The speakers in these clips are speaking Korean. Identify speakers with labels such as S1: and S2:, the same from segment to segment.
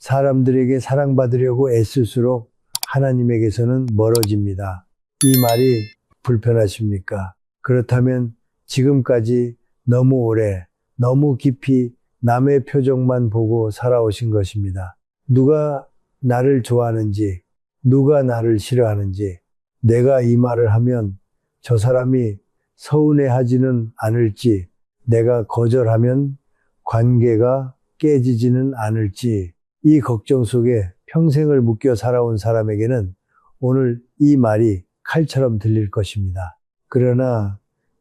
S1: 사람들에게 사랑받으려고 애쓸수록 하나님에게서는 멀어집니다. 이 말이 불편하십니까? 그렇다면 지금까지 너무 오래, 너무 깊이 남의 표정만 보고 살아오신 것입니다. 누가 나를 좋아하는지, 누가 나를 싫어하는지, 내가 이 말을 하면 저 사람이 서운해하지는 않을지, 내가 거절하면 관계가 깨지지는 않을지, 이 걱정 속에 평생을 묶여 살아온 사람에게는 오늘 이 말이 칼처럼 들릴 것입니다. 그러나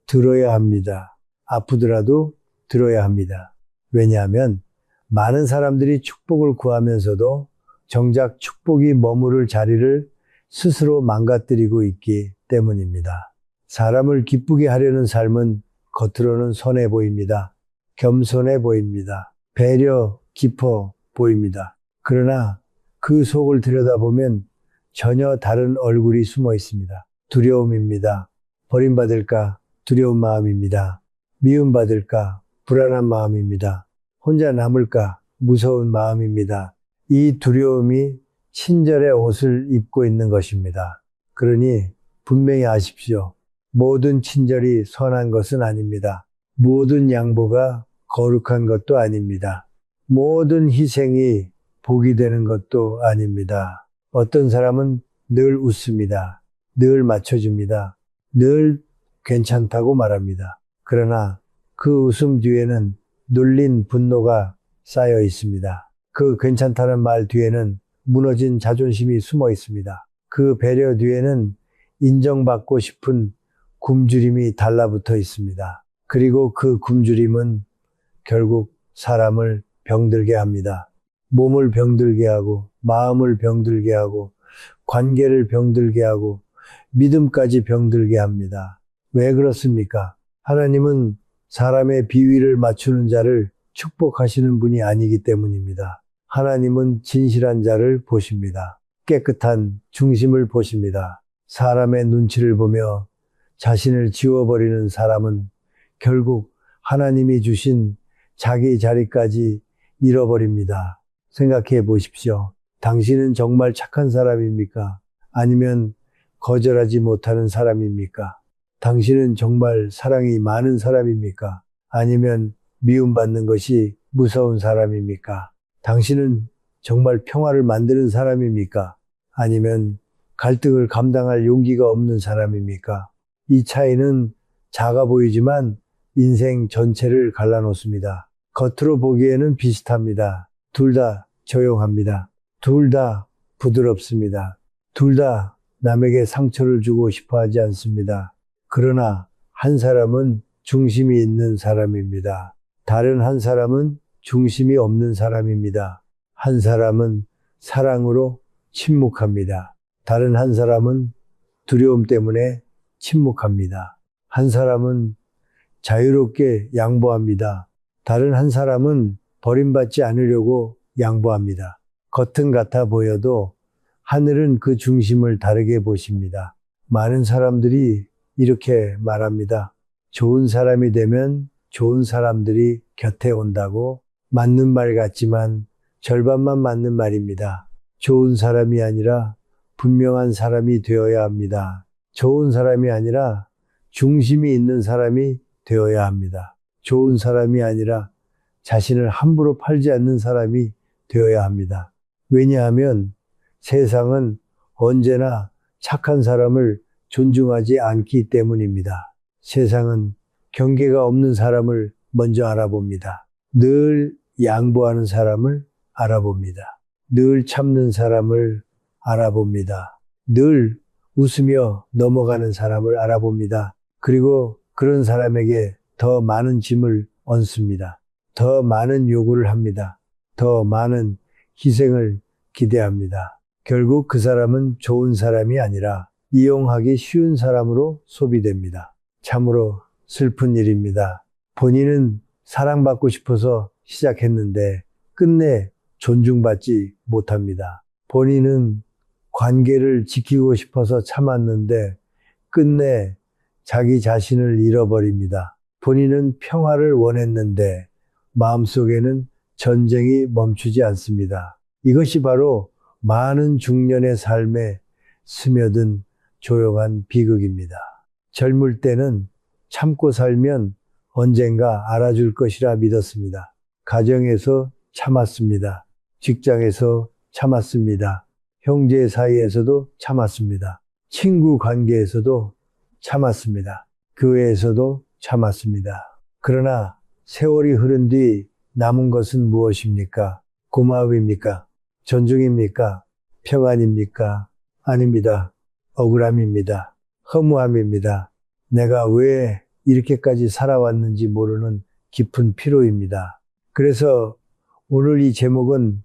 S1: 들어야 합니다. 아프더라도 들어야 합니다. 왜냐하면 많은 사람들이 축복을 구하면서도 정작 축복이 머무를 자리를 스스로 망가뜨리고 있기 때문입니다. 사람을 기쁘게 하려는 삶은 겉으로는 선해 보입니다. 겸손해 보입니다. 배려 깊어 보입니다. 그러나 그 속을 들여다보면 전혀 다른 얼굴이 숨어 있습니다. 두려움입니다. 버림받을까 두려운 마음입니다. 미움받을까 불안한 마음입니다. 혼자 남을까 무서운 마음입니다. 이 두려움이 친절의 옷을 입고 있는 것입니다. 그러니 분명히 아십시오. 모든 친절이 선한 것은 아닙니다. 모든 양보가 거룩한 것도 아닙니다. 모든 희생이 복이 되는 것도 아닙니다. 어떤 사람은 늘 웃습니다. 늘 맞춰줍니다. 늘 괜찮다고 말합니다. 그러나 그 웃음 뒤에는 눌린 분노가 쌓여 있습니다. 그 괜찮다는 말 뒤에는 무너진 자존심이 숨어 있습니다. 그 배려 뒤에는 인정받고 싶은 굶주림이 달라붙어 있습니다. 그리고 그 굶주림은 결국 사람을 병들게 합니다. 몸을 병들게 하고 마음을 병들게 하고 관계를 병들게 하고 믿음까지 병들게 합니다. 왜 그렇습니까? 하나님은 사람의 비위를 맞추는 자를 축복하시는 분이 아니기 때문입니다. 하나님은 진실한 자를 보십니다. 깨끗한 중심을 보십니다. 사람의 눈치를 보며 자신을 지워버리는 사람은 결국 하나님이 주신 자기 자리까지 잃어버립니다. 생각해 보십시오. 당신은 정말 착한 사람입니까? 아니면 거절하지 못하는 사람입니까? 당신은 정말 사랑이 많은 사람입니까? 아니면 미움받는 것이 무서운 사람입니까? 당신은 정말 평화를 만드는 사람입니까? 아니면 갈등을 감당할 용기가 없는 사람입니까? 이 차이는 작아 보이지만 인생 전체를 갈라놓습니다. 겉으로 보기에는 비슷합니다. 둘 다 조용합니다. 둘 다 부드럽습니다. 둘 다 남에게 상처를 주고 싶어 하지 않습니다. 그러나 한 사람은 중심이 있는 사람입니다. 다른 한 사람은 중심이 없는 사람입니다. 한 사람은 사랑으로 침묵합니다. 다른 한 사람은 두려움 때문에 침묵합니다. 한 사람은 자유롭게 양보합니다. 다른 한 사람은 버림받지 않으려고 양보합니다. 겉은 같아 보여도 하늘은 그 중심을 다르게 보십니다. 많은 사람들이 이렇게 말합니다. 좋은 사람이 되면 좋은 사람들이 곁에 온다고. 맞는 말 같지만 절반만 맞는 말입니다. 좋은 사람이 아니라 분명한 사람이 되어야 합니다. 좋은 사람이 아니라 중심이 있는 사람이 되어야 합니다. 좋은 사람이 아니라 자신을 함부로 팔지 않는 사람이 되어야 합니다. 왜냐하면 세상은 언제나 착한 사람을 존중하지 않기 때문입니다. 세상은 경계가 없는 사람을 먼저 알아봅니다. 늘 양보하는 사람을 알아봅니다. 늘 참는 사람을 알아봅니다. 늘 웃으며 넘어가는 사람을 알아봅니다. 그리고 그런 사람에게 더 많은 짐을 얹습니다. 더 많은 요구를 합니다. 더 많은 희생을 기대합니다. 결국 그 사람은 좋은 사람이 아니라 이용하기 쉬운 사람으로 소비됩니다. 참으로 슬픈 일입니다. 본인은 사랑받고 싶어서 시작했는데 끝내 존중받지 못합니다. 본인은 관계를 지키고 싶어서 참았는데 끝내 자기 자신을 잃어버립니다. 본인은 평화를 원했는데 마음속에는 전쟁이 멈추지 않습니다. 이것이 바로 많은 중년의 삶에 스며든 조용한 비극입니다. 젊을 때는 참고 살면 언젠가 알아줄 것이라 믿었습니다. 가정에서 참았습니다. 직장에서 참았습니다. 형제 사이에서도 참았습니다. 친구 관계에서도 참았습니다. 교회에서도 참았습니다. 그러나 세월이 흐른 뒤 남은 것은 무엇입니까? 고마움입니까? 존중입니까? 평안입니까? 아닙니다. 억울함입니다. 허무함입니다. 내가 왜 이렇게까지 살아왔는지 모르는 깊은 피로입니다. 그래서 오늘 이 제목은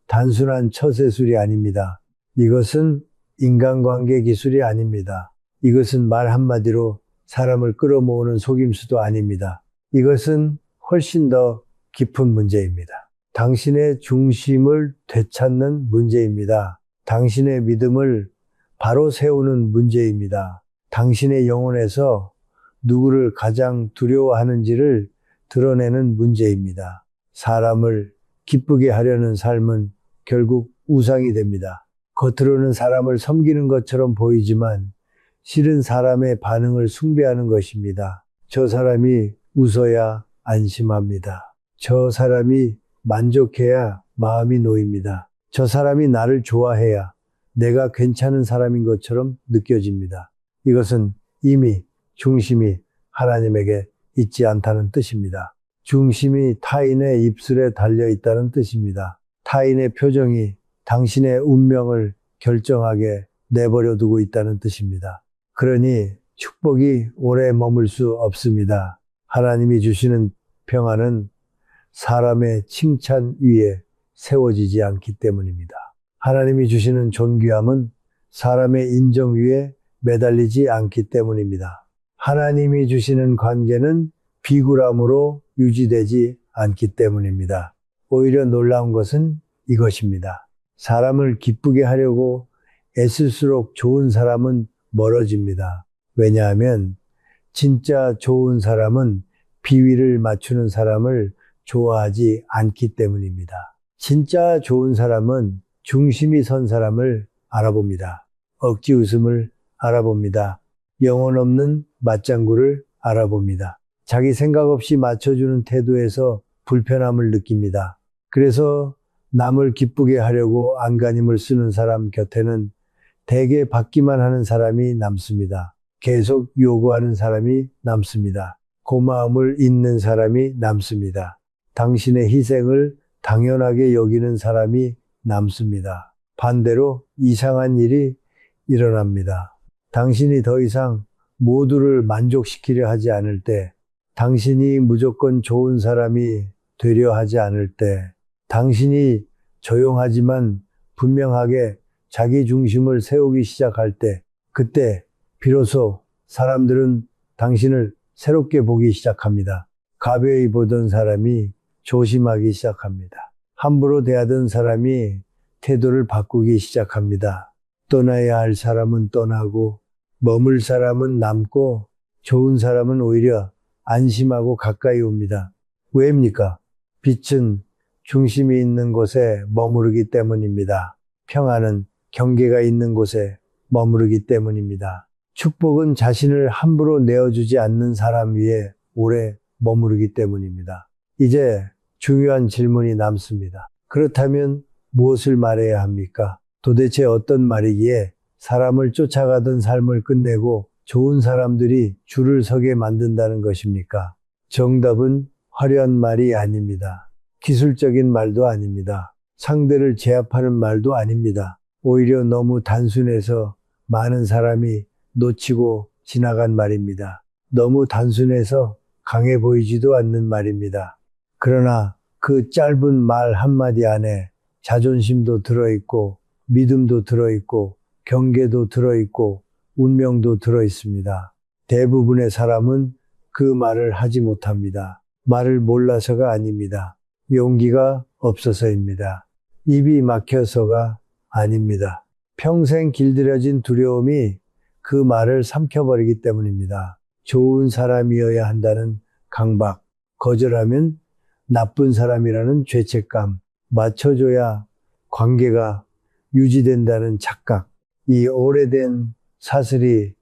S1: 단순한 처세술이 아닙니다. 이것은 인간관계 기술이 아닙니다. 이것은 말 한마디로 사람을 끌어모으는 속임수도 아닙니다. 이것은 훨씬 더 깊은 문제입니다. 당신의 중심을 되찾는 문제입니다. 당신의 믿음을 바로 세우는 문제입니다. 당신의 영혼에서 누구를 가장 두려워하는지를 드러내는 문제입니다. 사람을 기쁘게 하려는 삶은 결국 우상이 됩니다. 겉으로는 사람을 섬기는 것처럼 보이지만 실은 사람의 반응을 숭배하는 것입니다. 저 사람이 웃어야 안심합니다. 저 사람이 만족해야 마음이 놓입니다. 저 사람이 나를 좋아해야 내가 괜찮은 사람인 것처럼 느껴집니다. 이것은 이미 중심이 하나님에게 있지 않다는 뜻입니다. 중심이 타인의 입술에 달려 있다는 뜻입니다. 타인의 표정이 당신의 운명을 결정하게 내버려 두고 있다는 뜻입니다. 그러니 축복이 오래 머물 수 없습니다. 하나님이 주시는 평안은 사람의 칭찬 위에 세워지지 않기 때문입니다. 하나님이 주시는 존귀함은 사람의 인정 위에 매달리지 않기 때문입니다. 하나님이 주시는 관계는 비굴함으로 유지되지 않기 때문입니다. 오히려 놀라운 것은 이것입니다. 사람을 기쁘게 하려고 애쓸수록 좋은 사람은 멀어집니다. 왜냐하면 진짜 좋은 사람은 비위를 맞추는 사람을 좋아하지 않기 때문입니다. 진짜 좋은 사람은 중심이 선 사람을 알아봅니다. 억지 웃음을 알아봅니다. 영혼 없는 맞장구를 알아봅니다. 자기 생각 없이 맞춰주는 태도에서 불편함을 느낍니다. 그래서 남을 기쁘게 하려고 안간힘을 쓰는 사람 곁에는 대개 받기만 하는 사람이 남습니다. 계속 요구하는 사람이 남습니다. 고마움을 잇는 사람이 남습니다. 당신의 희생을 당연하게 여기는 사람이 남습니다. 반대로 이상한 일이 일어납니다. 당신이 더 이상 모두를 만족시키려 하지 않을 때, 당신이 무조건 좋은 사람이 되려 하지 않을 때, 당신이 조용하지만 분명하게 자기 중심을 세우기 시작할 때, 그때 비로소 사람들은 당신을 새롭게 보기 시작합니다. 가벼이 보던 사람이 조심하기 시작합니다. 함부로 대하던 사람이 태도를 바꾸기 시작합니다. 떠나야 할 사람은 떠나고 머물 사람은 남고 좋은 사람은 오히려 안심하고 가까이 옵니다. 왜입니까? 빛은 중심이 있는 곳에 머무르기 때문입니다. 평안은 경계가 있는 곳에 머무르기 때문입니다. 축복은 자신을 함부로 내어주지 않는 사람 위에 오래 머무르기 때문입니다. 이제 중요한 질문이 남습니다. 그렇다면 무엇을 말해야 합니까? 도대체 어떤 말이기에 사람을 쫓아가던 삶을 끝내고 좋은 사람들이 줄을 서게 만든다는 것입니까? 정답은 화려한 말이 아닙니다. 기술적인 말도 아닙니다. 상대를 제압하는 말도 아닙니다. 오히려 너무 단순해서 많은 사람이 놓치고 지나간 말입니다. 너무 단순해서 강해 보이지도 않는 말입니다. 그러나 그 짧은 말 한마디 안에 자존심도 들어있고 믿음도 들어있고 경계도 들어있고 운명도 들어있습니다. 대부분의 사람은 그 말을 하지 못합니다. 말을 몰라서가 아닙니다. 용기가 없어서입니다. 입이 막혀서가 아닙니다. 평생 길들여진 두려움이 그 말을 삼켜버리기 때문입니다. 좋은 사람이어야 한다는 강박, 거절하면 나쁜 사람이라는 죄책감, 맞춰줘야 관계가 유지된다는 착각, 이 오래된 사슬이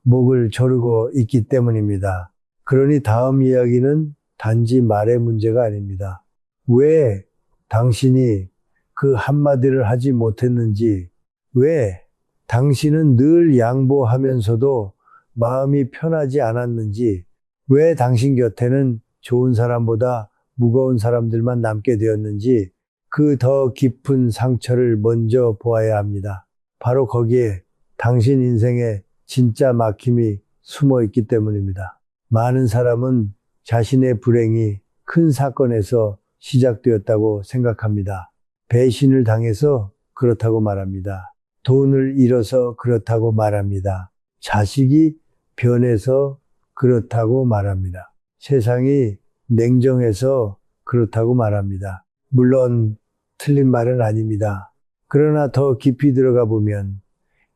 S1: 목을 조르고 있기 때문입니다. 그러니 다음 이야기는 단지 말의 문제가 아닙니다. 왜 당신이 그 한마디를 하지 못했는지, 왜 당신은 늘 양보하면서도 마음이 편하지 않았는지, 왜 당신 곁에는 좋은 사람보다 무거운 사람들만 남게 되었는지, 그 더 깊은 상처를 먼저 보아야 합니다. 바로 거기에 당신 인생의 진짜 막힘이 숨어 있기 때문입니다. 많은 사람은 자신의 불행이 큰 사건에서 시작되었다고 생각합니다. 배신을 당해서 그렇다고 말합니다. 돈을 잃어서 그렇다고 말합니다. 자식이 변해서 그렇다고 말합니다. 세상이 냉정해서 그렇다고 말합니다. 물론 틀린 말은 아닙니다. 그러나 더 깊이 들어가 보면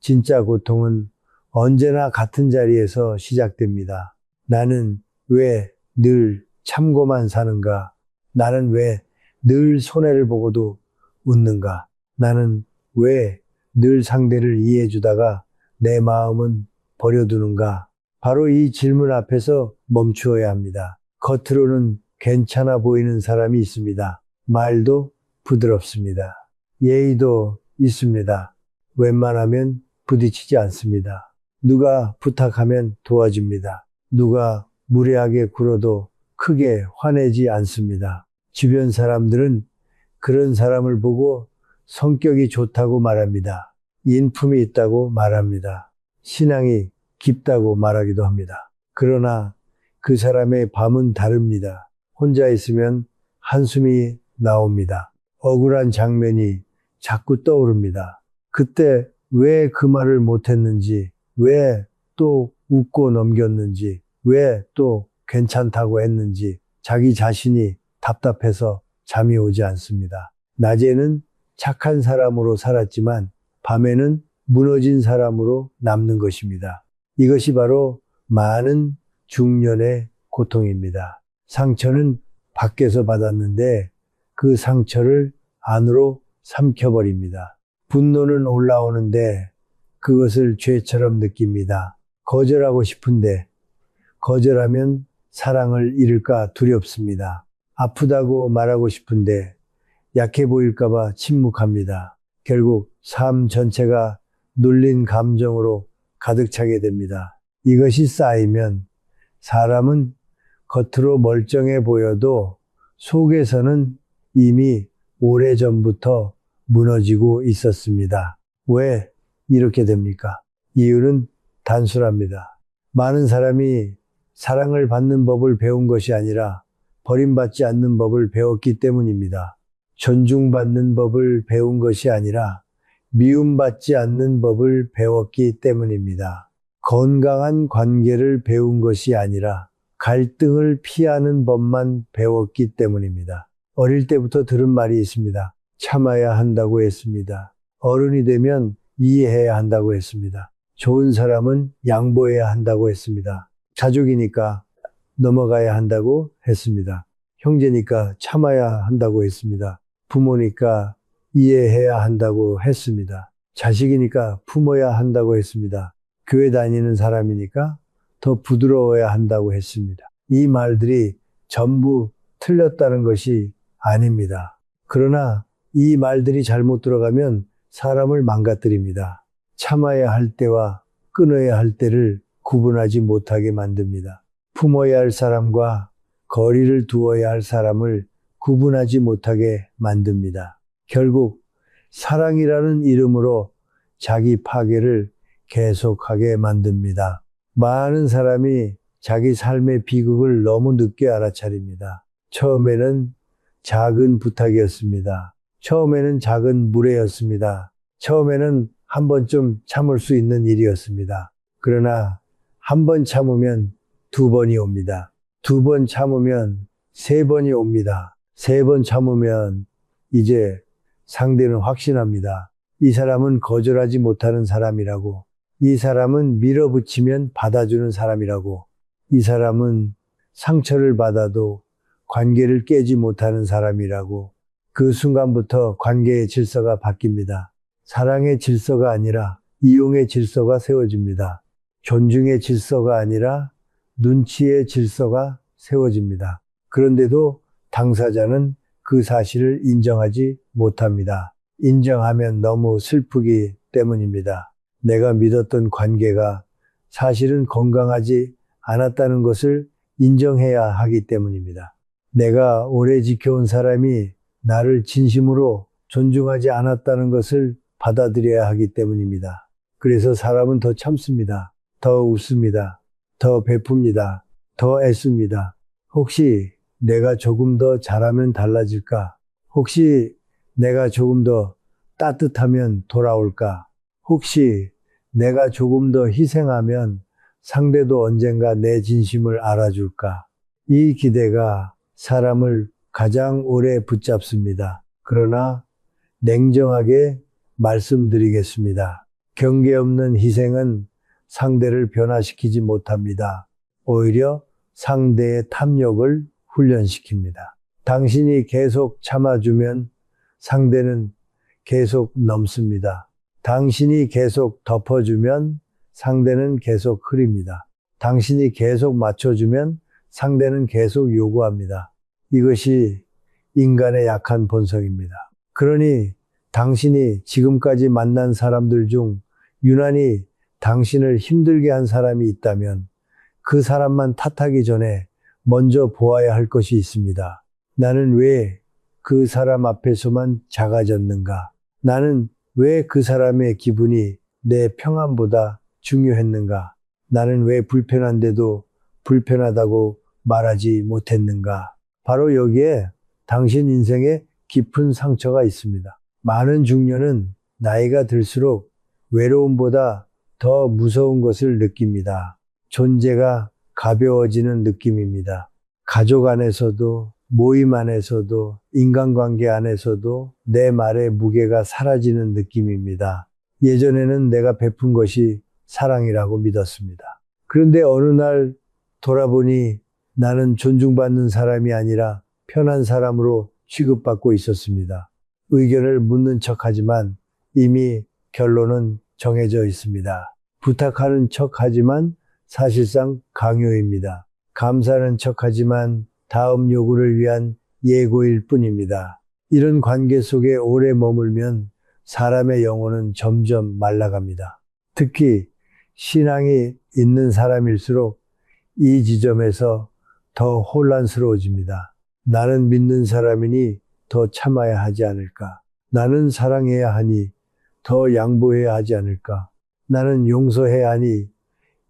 S1: 진짜 고통은 언제나 같은 자리에서 시작됩니다. 나는 왜 늘 참고만 사는가? 나는 왜 늘 손해를 보고도 웃는가? 나는 왜 늘 상대를 이해해주다가 내 마음은 버려두는가? 바로 이 질문 앞에서 멈추어야 합니다. 겉으로는 괜찮아 보이는 사람이 있습니다. 말도 부드럽습니다. 예의도 있습니다. 웬만하면 부딪히지 않습니다. 누가 부탁하면 도와줍니다. 누가 무례하게 굴어도 크게 화내지 않습니다. 주변 사람들은 그런 사람을 보고 성격이 좋다고 말합니다. 인품이 있다고 말합니다. 신앙이 깊다고 말하기도 합니다. 그러나 그 사람의 밤은 다릅니다. 혼자 있으면 한숨이 나옵니다. 억울한 장면이 자꾸 떠오릅니다. 그때 왜 그 말을 못했는지, 왜 또 웃고 넘겼는지, 왜 또 괜찮다고 했는지 자기 자신이 답답해서 잠이 오지 않습니다. 낮에는 착한 사람으로 살았지만 밤에는 무너진 사람으로 남는 것입니다. 이것이 바로 많은 중년의 고통입니다. 상처는 밖에서 받았는데 그 상처를 안으로 삼켜버립니다. 분노는 올라오는데 그것을 죄처럼 느낍니다. 거절하고 싶은데 거절하면 사랑을 잃을까 두렵습니다. 아프다고 말하고 싶은데 약해 보일까봐 침묵합니다. 결국 삶 전체가 눌린 감정으로 가득 차게 됩니다. 이것이 쌓이면 사람은 겉으로 멀쩡해 보여도 속에서는 이미 오래전부터 무너지고 있었습니다. 왜 이렇게 됩니까? 이유는 단순합니다. 많은 사람이 사랑을 받는 법을 배운 것이 아니라 버림받지 않는 법을 배웠기 때문입니다. 존중받는 법을 배운 것이 아니라 미움받지 않는 법을 배웠기 때문입니다. 건강한 관계를 배운 것이 아니라 갈등을 피하는 법만 배웠기 때문입니다. 어릴 때부터 들은 말이 있습니다. 참아야 한다고 했습니다. 어른이 되면 이해해야 한다고 했습니다. 좋은 사람은 양보해야 한다고 했습니다. 가족이니까 넘어가야 한다고 했습니다. 형제니까 참아야 한다고 했습니다. 부모니까 이해해야 한다고 했습니다. 자식이니까 품어야 한다고 했습니다. 교회 다니는 사람이니까 더 부드러워야 한다고 했습니다. 이 말들이 전부 틀렸다는 것이 아닙니다. 그러나 이 말들이 잘못 들어가면 사람을 망가뜨립니다. 참아야 할 때와 끊어야 할 때를 구분하지 못하게 만듭니다. 품어야 할 사람과 거리를 두어야 할 사람을 구분하지 못하게 만듭니다. 결국 사랑이라는 이름으로 자기 파괴를 계속하게 만듭니다. 많은 사람이 자기 삶의 비극을 너무 늦게 알아차립니다. 처음에는 작은 부탁이었습니다. 처음에는 작은 무례였습니다. 처음에는 한 번쯤 참을 수 있는 일이었습니다. 그러나 한 번 참으면 두 번이 옵니다. 두 번 참으면 세 번이 옵니다. 세 번 참으면 이제 상대는 확신합니다. 이 사람은 거절하지 못하는 사람이라고, 이 사람은 밀어붙이면 받아주는 사람이라고, 이 사람은 상처를 받아도 관계를 깨지 못하는 사람이라고. 그 순간부터 관계의 질서가 바뀝니다. 사랑의 질서가 아니라 이용의 질서가 세워집니다. 존중의 질서가 아니라 눈치의 질서가 세워집니다. 그런데도 당사자는 그 사실을 인정하지 못합니다. 인정하면 너무 슬프기 때문입니다. 내가 믿었던 관계가 사실은 건강하지 않았다는 것을 인정해야 하기 때문입니다. 내가 오래 지켜온 사람이 나를 진심으로 존중하지 않았다는 것을 받아들여야 하기 때문입니다. 그래서 사람은 더 참습니다. 더 웃습니다. 더 베풉니다. 더 애씁니다. 혹시 내가 조금 더 잘하면 달라질까? 혹시 내가 조금 더 따뜻하면 돌아올까? 혹시 내가 조금 더 희생하면 상대도 언젠가 내 진심을 알아줄까? 이 기대가 사람을 가장 오래 붙잡습니다. 그러나 냉정하게 말씀드리겠습니다. 경계 없는 희생은 상대를 변화시키지 못합니다. 오히려 상대의 탐욕을 훈련시킵니다. 당신이 계속 참아주면 상대는 계속 넘습니다. 당신이 계속 덮어주면 상대는 계속 흐립니다. 당신이 계속 맞춰주면 상대는 계속 요구합니다. 이것이 인간의 약한 본성입니다. 그러니 당신이 지금까지 만난 사람들 중 유난히 당신을 힘들게 한 사람이 있다면 그 사람만 탓하기 전에 먼저 보아야 할 것이 있습니다. 나는 왜 그 사람 앞에서만 작아졌는가? 나는 왜 그 사람의 기분이 내 평안보다 중요했는가? 나는 왜 불편한데도 불편하다고 말하지 못했는가? 바로 여기에 당신 인생에 깊은 상처가 있습니다. 많은 중년은 나이가 들수록 외로움보다 더 무서운 것을 느낍니다. 존재가 가벼워지는 느낌입니다. 가족 안에서도 모임 안에서도 인간관계 안에서도 내 말의 무게가 사라지는 느낌입니다. 예전에는 내가 베푼 것이 사랑이라고 믿었습니다. 그런데 어느 날 돌아보니 나는 존중받는 사람이 아니라 편한 사람으로 취급받고 있었습니다. 의견을 묻는 척하지만 이미 결론은 정해져 있습니다. 부탁하는 척하지만 사실상 강요입니다. 감사하는 척하지만 다음 요구를 위한 예고일 뿐입니다. 이런 관계 속에 오래 머물면 사람의 영혼은 점점 말라갑니다. 특히 신앙이 있는 사람일수록 이 지점에서 더 혼란스러워집니다. 나는 믿는 사람이니 더 참아야 하지 않을까? 나는 사랑해야 하니 더 양보해야 하지 않을까? 나는 용서해야 하니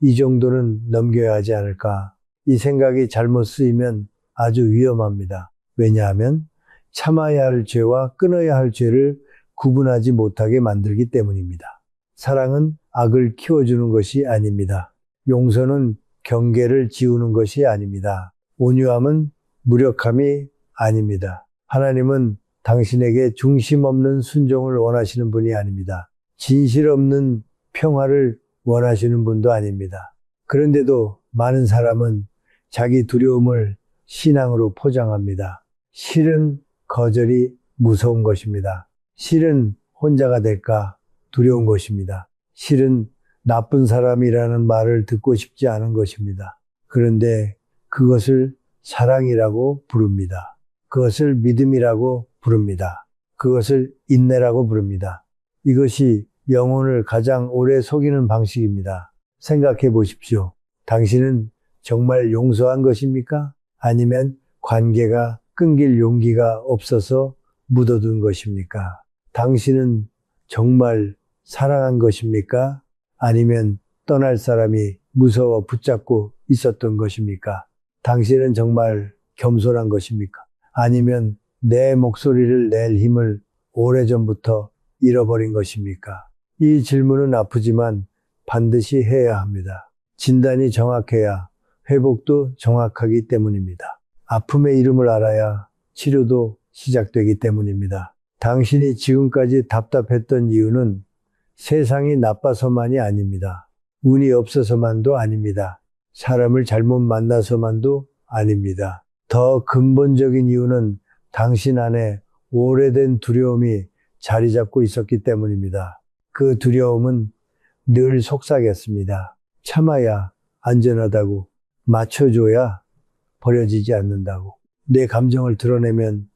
S1: 이 정도는 넘겨야 하지 않을까? 이 생각이 잘못 쓰이면 아주 위험합니다. 왜냐하면 참아야 할 죄와 끊어야 할 죄를 구분하지 못하게 만들기 때문입니다. 사랑은 악을 키워주는 것이 아닙니다. 용서는 경계를 지우는 것이 아닙니다. 온유함은 무력함이 아닙니다. 하나님은 당신에게 중심 없는 순종을 원하시는 분이 아닙니다. 진실 없는 평화를 원하시는 분도 아닙니다. 그런데도 많은 사람은 자기 두려움을 신앙으로 포장합니다. 실은 거절이 무서운 것입니다. 실은 혼자가 될까 두려운 것입니다. 실은 나쁜 사람이라는 말을 듣고 싶지 않은 것입니다. 그런데 그것을 사랑이라고 부릅니다. 그것을 믿음이라고 부릅니다. 그것을 인내라고 부릅니다. 이것이 영혼을 가장 오래 속이는 방식입니다. 생각해 보십시오. 당신은 정말 용서한 것입니까? 아니면 관계가 끊길 용기가 없어서 묻어둔 것입니까? 당신은 정말 사랑한 것입니까? 아니면 떠날 사람이 무서워 붙잡고 있었던 것입니까? 당신은 정말 겸손한 것입니까? 아니면 내 목소리를 낼 힘을 오래전부터 잃어버린 것입니까? 이 질문은 아프지만 반드시 해야 합니다. 진단이 정확해야 회복도 정확하기 때문입니다. 아픔의 이름을 알아야 치료도 시작되기 때문입니다. 당신이 지금까지 답답했던 이유는 세상이 나빠서만이 아닙니다. 운이 없어서만도 아닙니다. 사람을 잘못 만나서만도 아닙니다. 더 근본적인 이유는 당신 안에 오래된 두려움이 자리 잡고 있었기 때문입니다. 그 두려움은 늘 속삭였습니다. 참아야 안전하다고, 맞춰줘야 버려지지 않는다고, 내 감정을 드러내면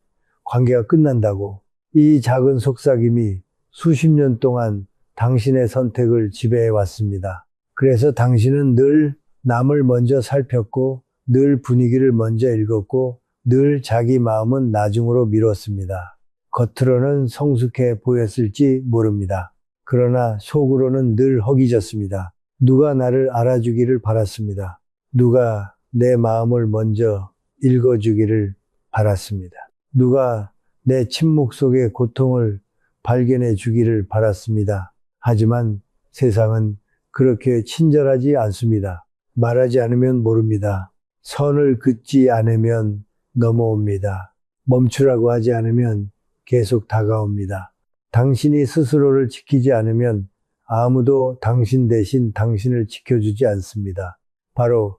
S1: 관계가 끝난다고. 이 작은 속삭임이 수십 년 동안 당신의 선택을 지배해 왔습니다. 그래서 당신은 늘 남을 먼저 살폈고, 늘 분위기를 먼저 읽었고, 늘 자기 마음은 나중으로 미뤘습니다. 겉으로는 성숙해 보였을지 모릅니다. 그러나 속으로는 늘 허기졌습니다. 누가 나를 알아주기를 바랐습니다. 누가 내 마음을 먼저 읽어주기를 바랐습니다. 누가 내 침묵 속의 고통을 발견해 주기를 바랐습니다. 하지만 세상은 그렇게 친절하지 않습니다. 말하지 않으면 모릅니다. 선을 긋지 않으면 넘어옵니다. 멈추라고 하지 않으면 계속 다가옵니다. 당신이 스스로를 지키지 않으면 아무도 당신 대신 당신을 지켜주지 않습니다. 바로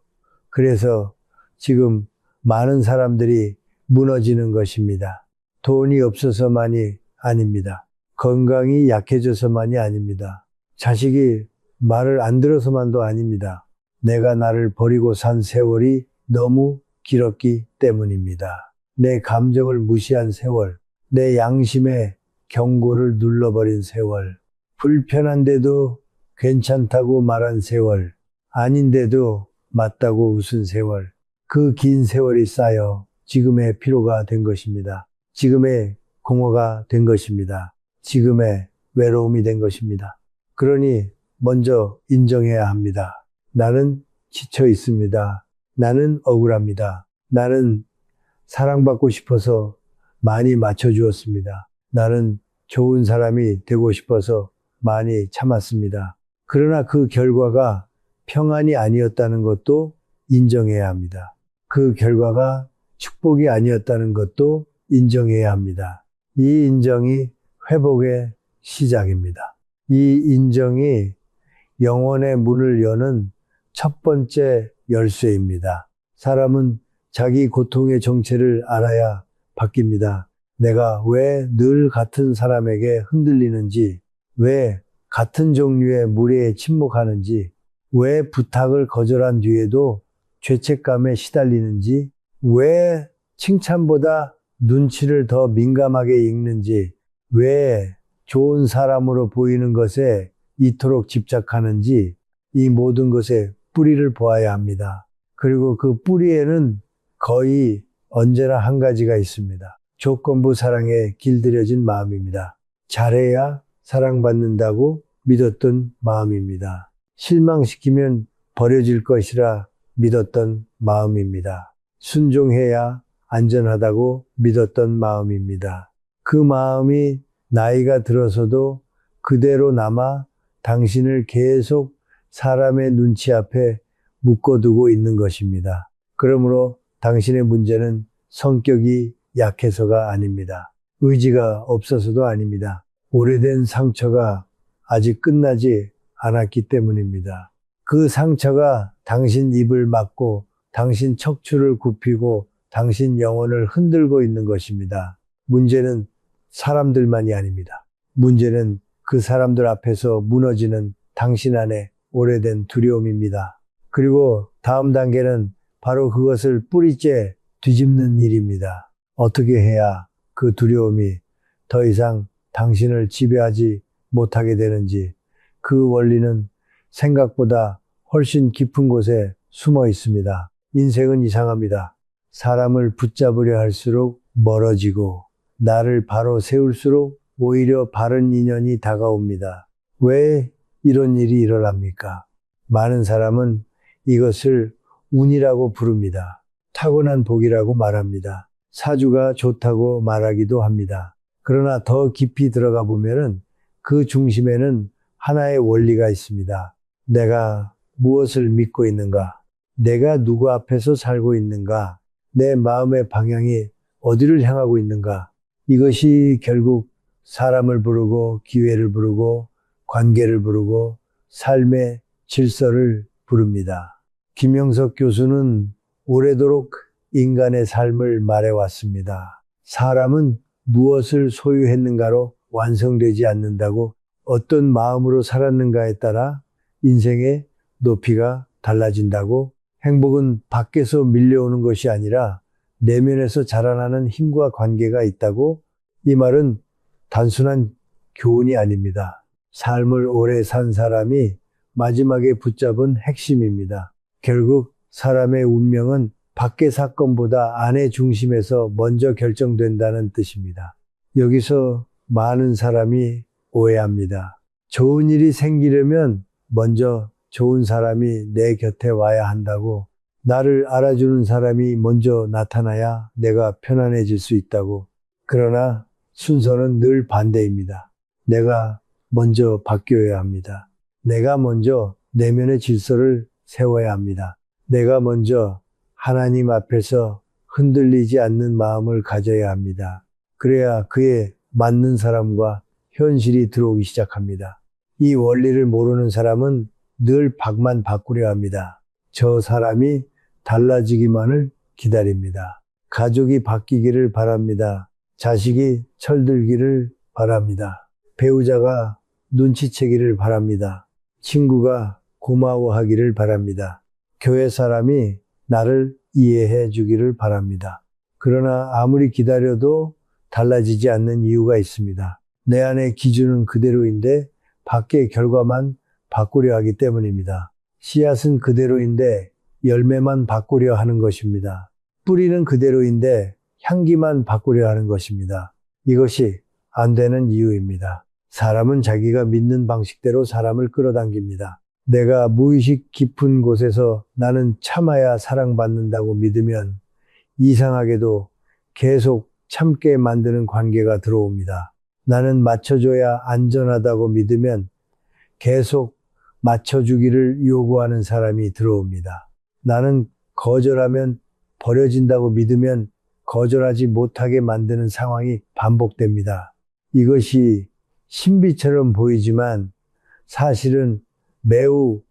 S1: 그래서 지금 많은 사람들이 무너지는 것입니다. 돈이 없어서만이 아닙니다. 건강이 약해져서만이 아닙니다. 자식이 말을 안 들어서만도 아닙니다. 내가 나를 버리고 산 세월이 너무 길었기 때문입니다. 내 감정을 무시한 세월, 내 양심의 경고를 눌러버린 세월, 불편한데도 괜찮다고 말한 세월, 아닌데도 맞다고 웃은 세월, 그 긴 세월이 쌓여 지금의 피로가 된 것입니다. 지금의 공허가 된 것입니다. 지금의 외로움이 된 것입니다. 그러니 먼저 인정해야 합니다. 나는 지쳐 있습니다. 나는 억울합니다. 나는 사랑받고 싶어서 많이 맞춰주었습니다. 나는 좋은 사람이 되고 싶어서 많이 참았습니다. 그러나 그 결과가 평안이 아니었다는 것도 인정해야 합니다. 그 결과가 축복이 아니었다는 것도 인정해야 합니다. 이 인정이 회복의 시작입니다. 이 인정이 영혼의 문을 여는 첫 번째 열쇠입니다. 사람은 자기 고통의 정체를 알아야 바뀝니다. 내가 왜 늘 같은 사람에게 흔들리는지, 왜 같은 종류의 무례에 침묵하는지, 왜 부탁을 거절한 뒤에도 죄책감에 시달리는지, 왜 칭찬보다 눈치를 더 민감하게 읽는지, 왜 좋은 사람으로 보이는 것에 이토록 집착하는지, 이 모든 것의 뿌리를 보아야 합니다. 그리고 그 뿌리에는 거의 언제나 한 가지가 있습니다. 조건부 사랑에 길들여진 마음입니다. 잘해야 사랑받는다고 믿었던 마음입니다. 실망시키면 버려질 것이라 믿었던 마음입니다. 순종해야 안전하다고 믿었던 마음입니다. 그 마음이 나이가 들어서도 그대로 남아 당신을 계속 사람의 눈치 앞에 묶어두고 있는 것입니다. 그러므로 당신의 문제는 성격이 약해서가 아닙니다. 의지가 없어서도 아닙니다. 오래된 상처가 아직 끝나지 않았기 때문입니다. 그 상처가 당신 입을 막고 당신 척추를 굽히고 당신 영혼을 흔들고 있는 것입니다. 문제는 사람들만이 아닙니다. 문제는 그 사람들 앞에서 무너지는 당신 안에 오래된 두려움입니다. 그리고 다음 단계는 바로 그것을 뿌리째 뒤집는 일입니다. 어떻게 해야 그 두려움이 더 이상 당신을 지배하지 못하게 되는지, 그 원리는 생각보다 훨씬 깊은 곳에 숨어 있습니다. 인생은 이상합니다. 사람을 붙잡으려 할수록 멀어지고 나를 바로 세울수록 오히려 바른 인연이 다가옵니다. 왜 이런 일이 일어납니까? 많은 사람은 이것을 운이라고 부릅니다. 타고난 복이라고 말합니다. 사주가 좋다고 말하기도 합니다. 그러나 더 깊이 들어가 보면은 그 중심에는 하나의 원리가 있습니다. 내가 무엇을 믿고 있는가? 내가 누구 앞에서 살고 있는가? 내 마음의 방향이 어디를 향하고 있는가? 이것이 결국 사람을 부르고 기회를 부르고 관계를 부르고 삶의 질서를 부릅니다. 김영석 교수는 오래도록 인간의 삶을 말해왔습니다. 사람은 무엇을 소유했는가로 완성되지 않는다고, 어떤 마음으로 살았는가에 따라 인생의 높이가 달라진다고. 행복은 밖에서 밀려오는 것이 아니라 내면에서 자라나는 힘과 관계가 있다고. 이 말은 단순한 교훈이 아닙니다. 삶을 오래 산 사람이 마지막에 붙잡은 핵심입니다. 결국 사람의 운명은 밖의 사건보다 안의 중심에서 먼저 결정된다는 뜻입니다. 여기서 많은 사람이 오해합니다. 좋은 일이 생기려면 먼저 좋은 사람이 내 곁에 와야 한다고, 나를 알아주는 사람이 먼저 나타나야 내가 편안해질 수 있다고. 그러나 순서는 늘 반대입니다. 내가 먼저 바뀌어야 합니다. 내가 먼저 내면의 질서를 세워야 합니다. 내가 먼저 하나님 앞에서 흔들리지 않는 마음을 가져야 합니다. 그래야 그에 맞는 사람과 현실이 들어오기 시작합니다. 이 원리를 모르는 사람은 늘 박만 바꾸려 합니다. 저 사람이 달라지기만을 기다립니다. 가족이 바뀌기를 바랍니다. 자식이 철들기를 바랍니다. 배우자가 눈치채기를 바랍니다. 친구가 고마워하기를 바랍니다. 교회 사람이 나를 이해해 주기를 바랍니다. 그러나 아무리 기다려도 달라지지 않는 이유가 있습니다. 내 안의 기준은 그대로인데 밖의 결과만 바꾸려 하기 때문입니다. 씨앗은 그대로인데 열매만 바꾸려 하는 것입니다. 뿌리는 그대로인데 향기만 바꾸려 하는 것입니다. 이것이 안 되는 이유입니다. 사람은 자기가 믿는 방식대로 사람을 끌어당깁니다. 내가 무의식 깊은 곳에서 나는 참아야 사랑받는다고 믿으면 이상하게도 계속 참게 만드는 관계가 들어옵니다. 나는 맞춰줘야 안전하다고 믿으면 계속 맞춰주기를 요구하는 사람이 들어옵니다. 나는 거절하면 버려진다고 믿으면 거절하지 못하게 만드는 상황이 반복됩니다. 이것이 신비처럼 보이지만 사실은 매우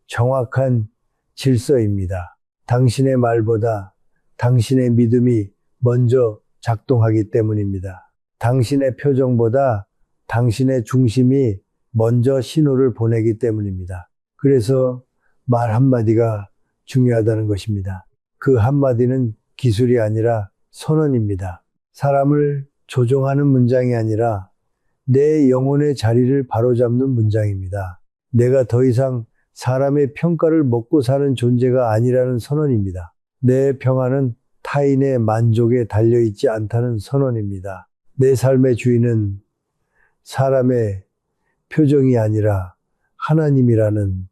S1: 정확한 질서입니다. 당신의 말보다 당신의 믿음이 먼저 작동하기 때문입니다. 당신의 표정보다 당신의 중심이 먼저 신호를 보내기 때문입니다. 그래서 말 한마디가 중요하다는 것입니다. 그 한마디는 기술이 아니라 선언입니다. 사람을 조종하는 문장이 아니라 내 영혼의 자리를 바로잡는 문장입니다. 내가 더 이상 사람의 평가를 먹고 사는 존재가 아니라는 선언입니다. 내 평화는 타인의 만족에 달려있지 않다는 선언입니다. 내 삶의 주인은 사람의 표정이 아니라 하나님이라는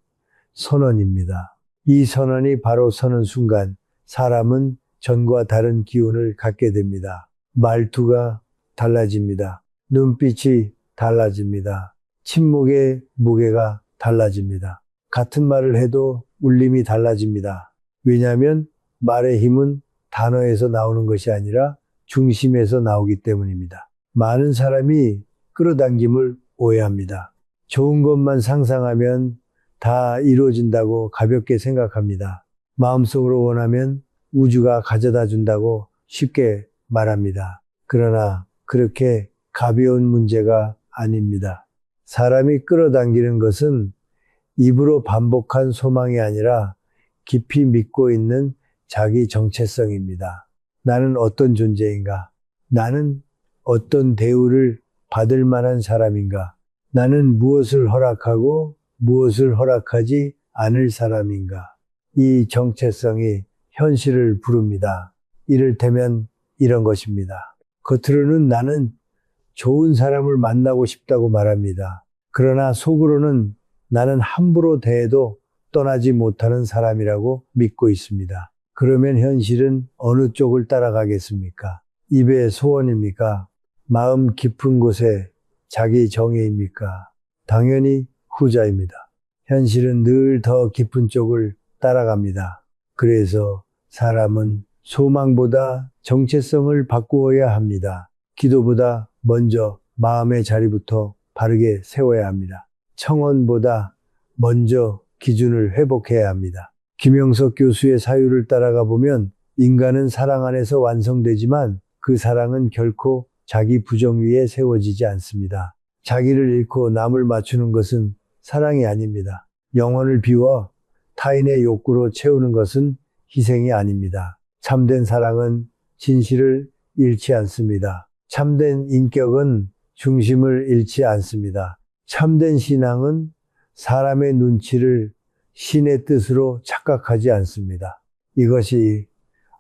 S1: 선언입니다. 이 선언이 바로 서는 순간 사람은 전과 다른 기운을 갖게 됩니다. 말투가 달라집니다. 눈빛이 달라집니다. 침묵의 무게가 달라집니다. 같은 말을 해도 울림이 달라집니다. 왜냐하면 말의 힘은 단어에서 나오는 것이 아니라 중심에서 나오기 때문입니다. 많은 사람이 끌어당김을 오해합니다. 좋은 것만 상상하면 다 이루어진다고 가볍게 생각합니다. 마음속으로 원하면 우주가 가져다 준다고 쉽게 말합니다. 그러나 그렇게 가벼운 문제가 아닙니다. 사람이 끌어당기는 것은 입으로 반복한 소망이 아니라 깊이 믿고 있는 자기 정체성입니다. 나는 어떤 존재인가? 나는 어떤 대우를 받을 만한 사람인가? 나는 무엇을 허락하고 무엇을 허락하지 않을 사람인가? 이 정체성이 현실을 부릅니다. 이를테면 이런 것입니다. 겉으로는 나는 좋은 사람을 만나고 싶다고 말합니다. 그러나 속으로는 나는 함부로 대해도 떠나지 못하는 사람이라고 믿고 있습니다. 그러면 현실은 어느 쪽을 따라가겠습니까? 입의 소원입니까? 마음 깊은 곳에 자기 정의입니까? 당연히 후자입니다. 현실은 늘 더 깊은 쪽을 따라갑니다. 그래서 사람은 소망보다 정체성을 바꾸어야 합니다. 기도보다 먼저 마음의 자리부터 바르게 세워야 합니다. 청원보다 먼저 기준을 회복해야 합니다. 김영석 교수의 사유를 따라가 보면 인간은 사랑 안에서 완성되지만 그 사랑은 결코 자기 부정 위에 세워지지 않습니다. 자기를 잃고 남을 맞추는 것은 사랑이 아닙니다. 영혼을 비워 타인의 욕구로 채우는 것은 희생이 아닙니다. 참된 사랑은 진실을 잃지 않습니다. 참된 인격은 중심을 잃지 않습니다. 참된 신앙은 사람의 눈치를 신의 뜻으로 착각하지 않습니다. 이것이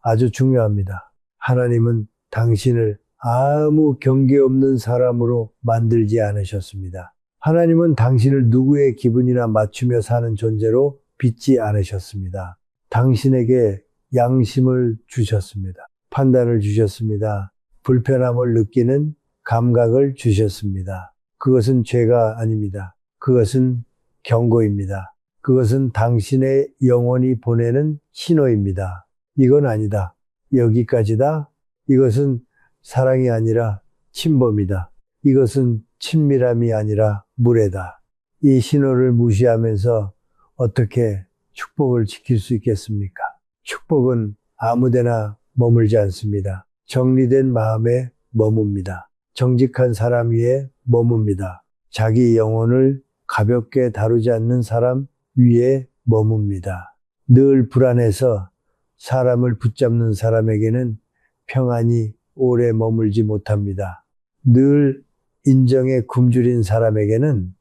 S1: 아주 중요합니다. 하나님은 당신을 아무 경계 없는 사람으로 만들지 않으셨습니다. 하나님은 당신을 누구의 기분이나 맞추며 사는 존재로 빚지 않으셨습니다. 당신에게 양심을 주셨습니다. 판단을 주셨습니다. 불편함을 느끼는 감각을 주셨습니다. 그것은 죄가 아닙니다. 그것은 경고입니다. 그것은 당신의 영혼이 보내는 신호입니다. 이건 아니다. 여기까지다. 이것은 사랑이 아니라 침범이다. 이것은 친밀함이 아니라 무례다. 이 신호를 무시하면서 어떻게 축복을 지킬 수 있겠습니까? 축복은 아무데나 머물지 않습니다. 정리된 마음에 머뭅니다. 정직한 사람 위에 머뭅니다. 자기 영혼을 가볍게 다루지 않는 사람 위에 머뭅니다. 늘 불안해서 사람을 붙잡는 사람에게는 평안이 오래 머물지 못합니다. 늘 인정에 굶주린 사람에게는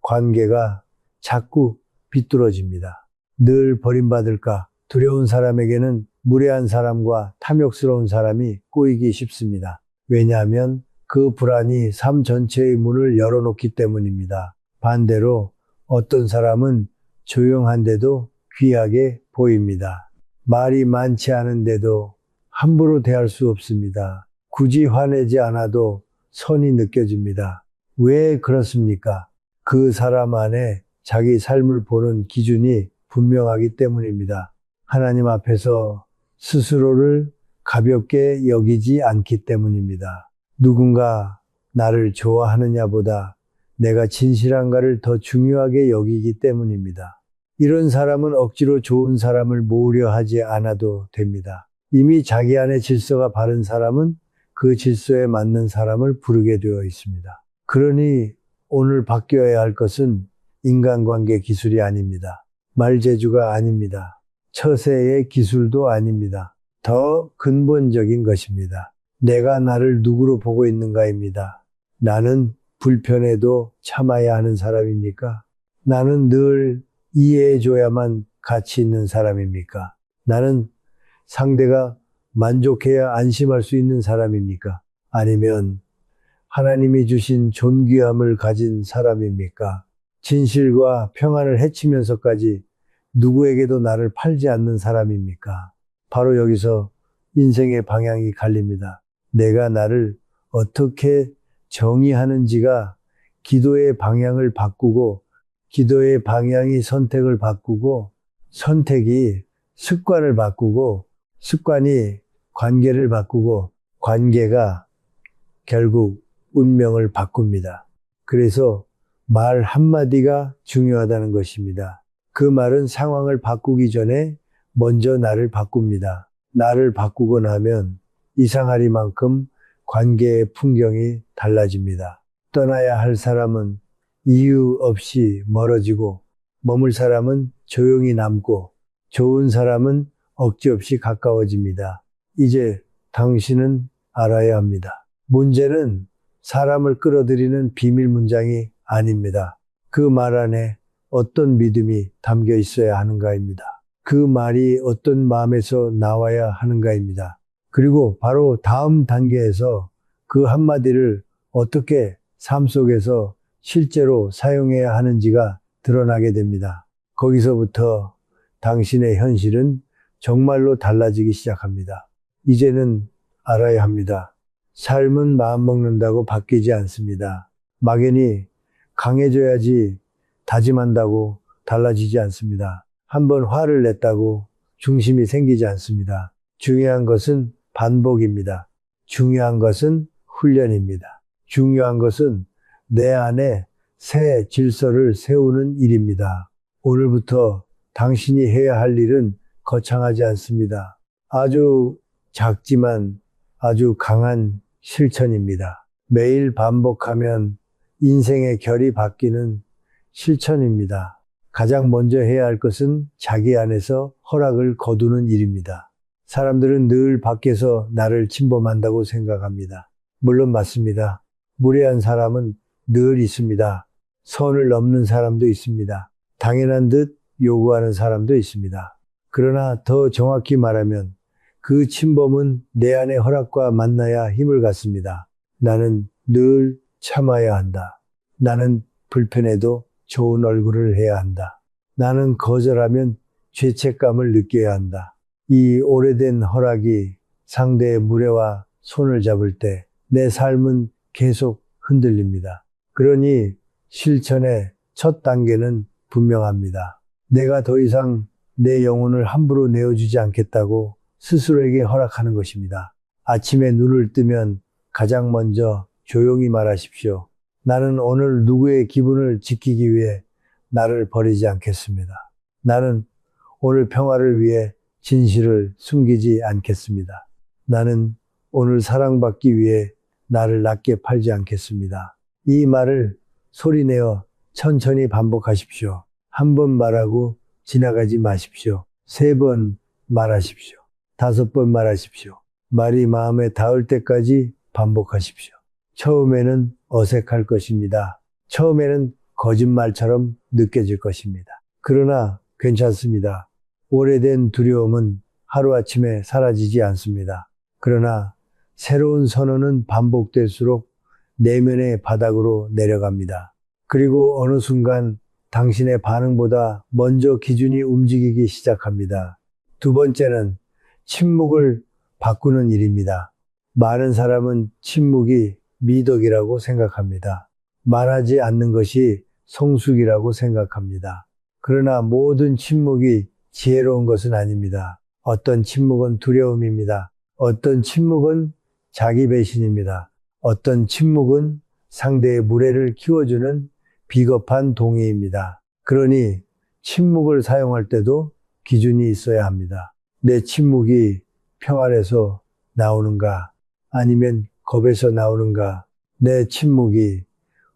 S1: 관계가 자꾸 비뚤어집니다. 늘 버림받을까 두려운 사람에게는 무례한 사람과 탐욕스러운 사람이 꼬이기 쉽습니다. 왜냐하면 그 불안이 삶 전체의 문을 열어놓기 때문입니다. 반대로 어떤 사람은 조용한데도 귀하게 보입니다. 말이 많지 않은데도 함부로 대할 수 없습니다. 굳이 화내지 않아도 선이 느껴집니다. 왜 그렇습니까? 그 사람 안에 자기 삶을 보는 기준이 분명하기 때문입니다. 하나님 앞에서 스스로를 가볍게 여기지 않기 때문입니다. 누군가 나를 좋아하느냐보다 내가 진실한가를 더 중요하게 여기기 때문입니다. 이런 사람은 억지로 좋은 사람을 모으려 하지 않아도 됩니다. 이미 자기 안에 질서가 바른 사람은 그 질서에 맞는 사람을 부르게 되어 있습니다. 그러니 오늘 바뀌어야 할 것은 인간관계 기술이 아닙니다. 말재주가 아닙니다. 처세의 기술도 아닙니다. 더 근본적인 것입니다. 내가 나를 누구로 보고 있는가입니다. 나는 불편해도 참아야 하는 사람입니까? 나는 늘 이해해줘야만 가치 있는 사람입니까? 나는 상대가 만족해야 안심할 수 있는 사람입니까? 아니면 하나님이 주신 존귀함을 가진 사람입니까? 진실과 평안을 해치면서까지 누구에게도 나를 팔지 않는 사람입니까? 바로 여기서 인생의 방향이 갈립니다. 내가 나를 어떻게 정의하는지가 기도의 방향을 바꾸고, 기도의 방향이 선택을 바꾸고, 선택이 습관을 바꾸고, 습관이 관계를 바꾸고, 관계가 결국 운명을 바꿉니다. 그래서 말 한마디가 중요하다는 것입니다. 그 말은 상황을 바꾸기 전에 먼저 나를 바꿉니다. 나를 바꾸고 나면 이상하리만큼 관계의 풍경이 달라집니다. 떠나야 할 사람은 이유 없이 멀어지고, 머물 사람은 조용히 남고, 좋은 사람은 억지 없이 가까워집니다. 이제 당신은 알아야 합니다. 문제는 사람을 끌어들이는 비밀 문장이 아닙니다. 그 말 안에 어떤 믿음이 담겨 있어야 하는가입니다. 그 말이 어떤 마음에서 나와야 하는가입니다. 그리고 바로 다음 단계에서 그 한마디를 어떻게 삶 속에서 실제로 사용해야 하는지가 드러나게 됩니다. 거기서부터 당신의 현실은 정말로 달라지기 시작합니다. 이제는 알아야 합니다. 삶은 마음먹는다고 바뀌지 않습니다. 막연히 강해져야지 다짐한다고 달라지지 않습니다. 한번 화를 냈다고 중심이 생기지 않습니다. 중요한 것은 반복입니다. 중요한 것은 훈련입니다. 중요한 것은 내 안에 새 질서를 세우는 일입니다. 오늘부터 당신이 해야 할 일은 거창하지 않습니다. 아주 작지만 아주 강한 실천입니다. 매일 반복하면 인생의 결이 바뀌는 실천입니다. 가장 먼저 해야 할 것은 자기 안에서 허락을 거두는 일입니다. 사람들은 늘 밖에서 나를 침범한다고 생각합니다. 물론 맞습니다. 무례한 사람은 늘 있습니다. 선을 넘는 사람도 있습니다. 당연한 듯 요구하는 사람도 있습니다. 그러나 더 정확히 말하면 그 침범은 내 안의 허락과 만나야 힘을 갖습니다. 나는 늘 참아야 한다. 나는 불편해도 좋은 얼굴을 해야 한다. 나는 거절하면 죄책감을 느껴야 한다. 이 오래된 허락이 상대의 무례와 손을 잡을 때 내 삶은 계속 흔들립니다. 그러니 실천의 첫 단계는 분명합니다. 내가 더 이상 내 영혼을 함부로 내어주지 않겠다고 스스로에게 허락하는 것입니다. 아침에 눈을 뜨면 가장 먼저 조용히 말하십시오. 나는 오늘 누구의 기분을 지키기 위해 나를 버리지 않겠습니다. 나는 오늘 평화를 위해 진실을 숨기지 않겠습니다. 나는 오늘 사랑받기 위해 나를 낮게 팔지 않겠습니다. 이 말을 소리내어 천천히 반복하십시오. 한 번 말하고 지나가지 마십시오. 3번 말하십시오. 5번 말하십시오. 말이 마음에 닿을 때까지 반복하십시오. 처음에는 어색할 것입니다. 처음에는 거짓말처럼 느껴질 것입니다. 그러나 괜찮습니다. 오래된 두려움은 하루아침에 사라지지 않습니다. 그러나 새로운 선언은 반복될수록 내면의 바닥으로 내려갑니다. 그리고 어느 순간 당신의 반응보다 먼저 기준이 움직이기 시작합니다. 2번째는 침묵을 바꾸는 일입니다. 많은 사람은 침묵이 미덕이라고 생각합니다. 말하지 않는 것이 성숙이라고 생각합니다. 그러나 모든 침묵이 지혜로운 것은 아닙니다. 어떤 침묵은 두려움입니다. 어떤 침묵은 자기 배신입니다. 어떤 침묵은 상대의 무례를 키워주는 비겁한 동의입니다. 그러니 침묵을 사용할 때도 기준이 있어야 합니다. 내 침묵이 평안에서 나오는가 아니면 겁에서 나오는가, 내 침묵이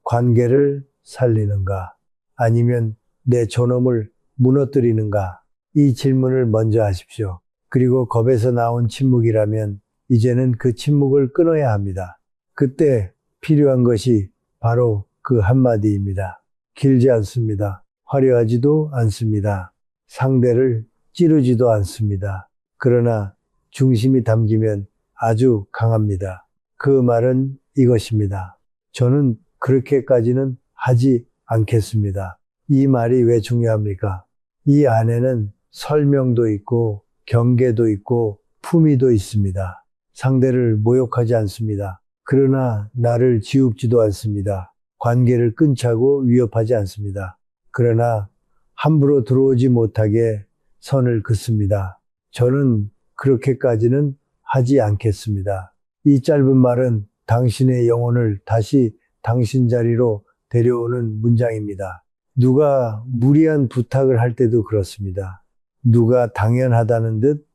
S1: 관계를 살리는가 아니면 내 존엄을 무너뜨리는가, 이 질문을 먼저 하십시오. 그리고 겁에서 나온 침묵이라면 이제는 그 침묵을 끊어야 합니다. 그때 필요한 것이 바로 그 한마디입니다. 길지 않습니다. 화려하지도 않습니다. 상대를 찌르지도 않습니다. 그러나 중심이 담기면 아주 강합니다. 그 말은 이것입니다. 저는 그렇게까지는 하지 않겠습니다. 이 말이 왜 중요합니까? 이 안에는 설명도 있고 경계도 있고 품위도 있습니다. 상대를 모욕하지 않습니다. 그러나 나를 지웁지도 않습니다. 관계를 끊자고 위협하지 않습니다. 그러나 함부로 들어오지 못하게 선을 긋습니다. 저는 그렇게까지는 하지 않겠습니다. 이 짧은 말은 당신의 영혼을 다시 당신 자리로 데려오는 문장입니다. 누가 무리한 부탁을 할 때도 그렇습니다. 누가 당연하다는 듯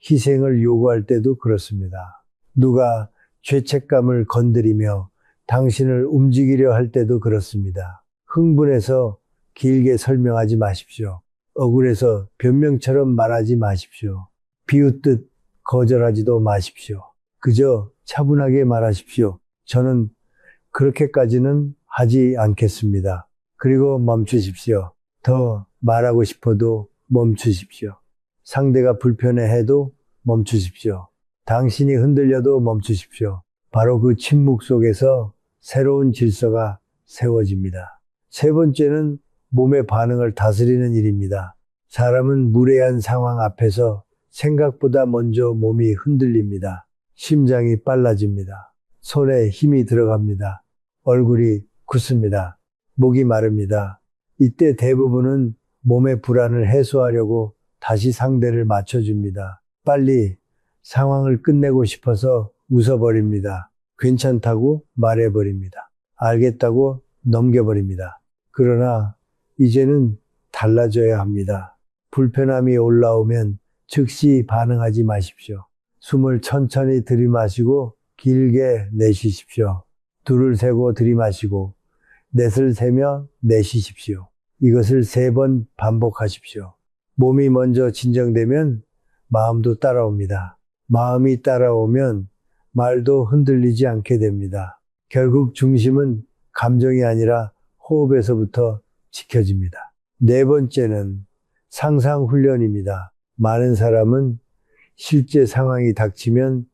S1: 희생을 요구할 때도 그렇습니다. 누가 죄책감을 건드리며 당신을 움직이려 할 때도 그렇습니다. 흥분해서 길게 설명하지 마십시오. 억울해서 변명처럼 말하지 마십시오. 비웃듯 거절하지도 마십시오. 그저 차분하게 말하십시오. 저는 그렇게까지는 하지 않겠습니다. 그리고 멈추십시오. 더 말하고 싶어도 멈추십시오. 상대가 불편해해도 멈추십시오. 당신이 흔들려도 멈추십시오. 바로 그 침묵 속에서 새로운 질서가 세워집니다. 3번째는 몸의 반응을 다스리는 일입니다. 사람은 무례한 상황 앞에서 생각보다 먼저 몸이 흔들립니다. 심장이 빨라집니다. 손에 힘이 들어갑니다. 얼굴이 굳습니다. 목이 마릅니다. 이때 대부분은 몸의 불안을 해소하려고 다시 상대를 맞춰줍니다. 빨리 상황을 끝내고 싶어서 웃어버립니다. 괜찮다고 말해버립니다. 알겠다고 넘겨버립니다. 그러나 이제는 달라져야 합니다. 불편함이 올라오면 즉시 반응하지 마십시오. 숨을 천천히 들이마시고 길게 내쉬십시오. 둘을 세고 들이마시고 넷을 세며 내쉬십시오. 이것을 3번 반복하십시오. 몸이 먼저 진정되면 마음도 따라옵니다. 마음이 따라오면 말도 흔들리지 않게 됩니다. 결국 중심은 감정이 아니라 호흡에서부터 지켜집니다. 4번째는 상상 훈련입니다. 많은 사람은 실제 상황이 닥치면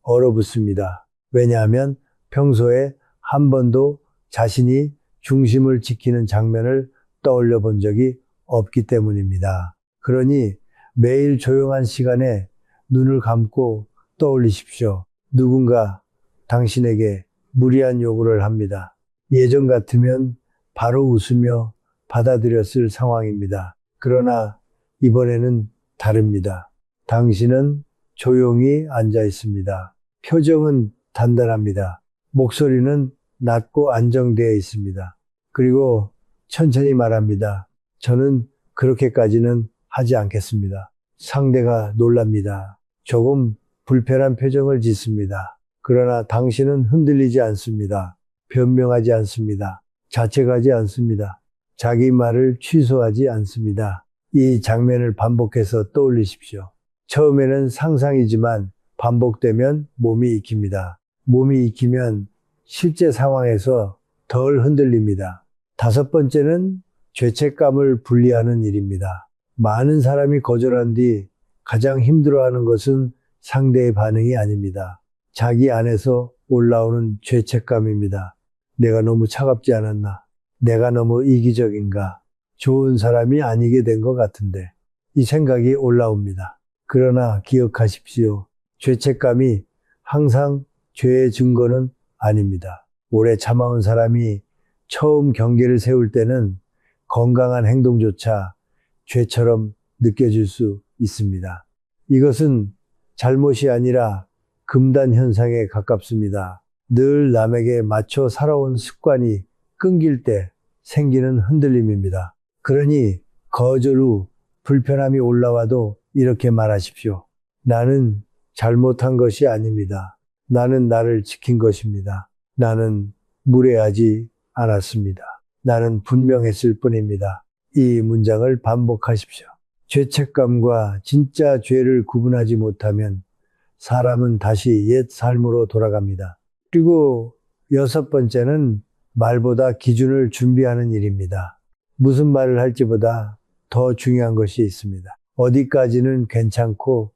S1: 얼어붙습니다. 왜냐하면 평소에 한 번도 자신이 중심을 지키는 장면을 떠올려 본 적이 없기 때문입니다. 그러니 매일 조용한 시간에 눈을 감고 떠올리십시오. 누군가 당신에게 무리한 요구를 합니다. 예전 같으면 바로 웃으며 받아들였을 상황입니다. 그러나 이번에는 다릅니다. 당신은 조용히 앉아 있습니다. 표정은 단단합니다. 목소리는 낮고 안정되어 있습니다. 그리고 천천히 말합니다. 저는 그렇게까지는 하지 않겠습니다. 상대가 놀랍니다. 조금 불편한 표정을 짓습니다. 그러나 당신은 흔들리지 않습니다. 변명하지 않습니다. 자책하지 않습니다. 자기 말을 취소하지 않습니다. 이 장면을 반복해서 떠올리십시오. 처음에는 상상이지만 반복되면 몸이 익힙니다. 몸이 익히면 실제 상황에서 덜 흔들립니다. 5번째는 죄책감을 분리하는 일입니다. 많은 사람이 거절한 뒤 가장 힘들어하는 것은 상대의 반응이 아닙니다. 자기 안에서 올라오는 죄책감입니다. 내가 너무 차갑지 않았나? 내가 너무 이기적인가? 좋은 사람이 아니게 된 것 같은데. 이 생각이 올라옵니다. 그러나 기억하십시오. 죄책감이 항상 죄의 증거는 아닙니다. 오래 참아온 사람이 처음 경계를 세울 때는 건강한 행동조차 죄처럼 느껴질 수 있습니다. 이것은 잘못이 아니라 금단 현상에 가깝습니다. 늘 남에게 맞춰 살아온 습관이 끊길 때 생기는 흔들림입니다. 그러니 거절 후 불편함이 올라와도 이렇게 말하십시오. 나는 잘못한 것이 아닙니다. 나는 나를 지킨 것입니다. 나는 무례하지 않았습니다. 나는 분명했을 뿐입니다. 이 문장을 반복하십시오. 죄책감과 진짜 죄를 구분하지 못하면 사람은 다시 옛 삶으로 돌아갑니다. 그리고 6번째는 말보다 기준을 준비하는 일입니다. 무슨 말을 할지보다 더 중요한 것이 있습니다. 어디까지는 괜찮고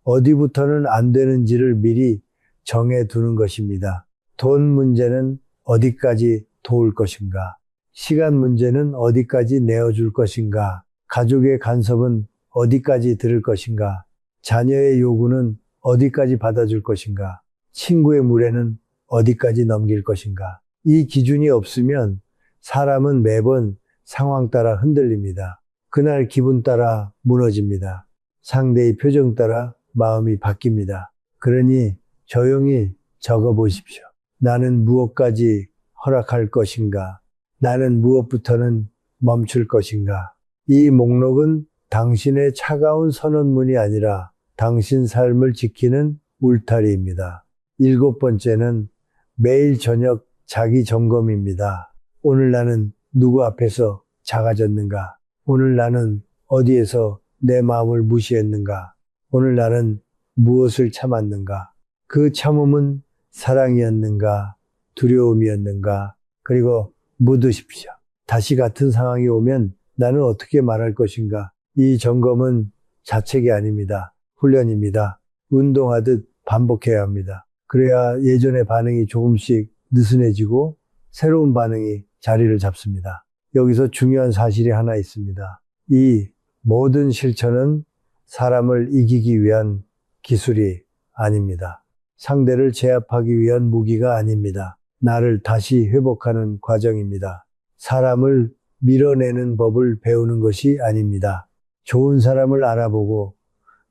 S1: 어디부터는 안 되는지를 미리 정해두는 것입니다. 돈 문제는 어디까지 도울 것인가? 시간 문제는 어디까지 내어줄 것인가? 가족의 간섭은 어디까지 들을 것인가? 자녀의 요구는 어디까지 받아줄 것인가? 친구의 무례는 어디까지 넘길 것인가? 이 기준이 없으면 사람은 매번 상황 따라 흔들립니다. 그날 기분 따라 무너집니다. 상대의 표정 따라 마음이 바뀝니다. 그러니 조용히 적어보십시오. 나는 무엇까지 허락할 것인가? 나는 무엇부터는 멈출 것인가? 이 목록은 당신의 차가운 선언문이 아니라 당신 삶을 지키는 울타리입니다. 7번째는 매일 저녁 자기 점검입니다. 오늘 나는 누구 앞에서 작아졌는가? 오늘 나는 어디에서 내 마음을 무시했는가? 오늘 나는 무엇을 참았는가? 그 참음은 사랑이었는가? 두려움이었는가? 그리고 묻으십시오. 다시 같은 상황이 오면 나는 어떻게 말할 것인가? 이 점검은 자책이 아닙니다. 훈련입니다. 운동하듯 반복해야 합니다. 그래야 예전의 반응이 조금씩 느슨해지고 새로운 반응이 자리를 잡습니다. 여기서 중요한 사실이 하나 있습니다. 이 모든 실천은 사람을 이기기 위한 기술이 아닙니다. 상대를 제압하기 위한 무기가 아닙니다. 나를 다시 회복하는 과정입니다. 사람을 밀어내는 법을 배우는 것이 아닙니다. 좋은 사람을 알아보고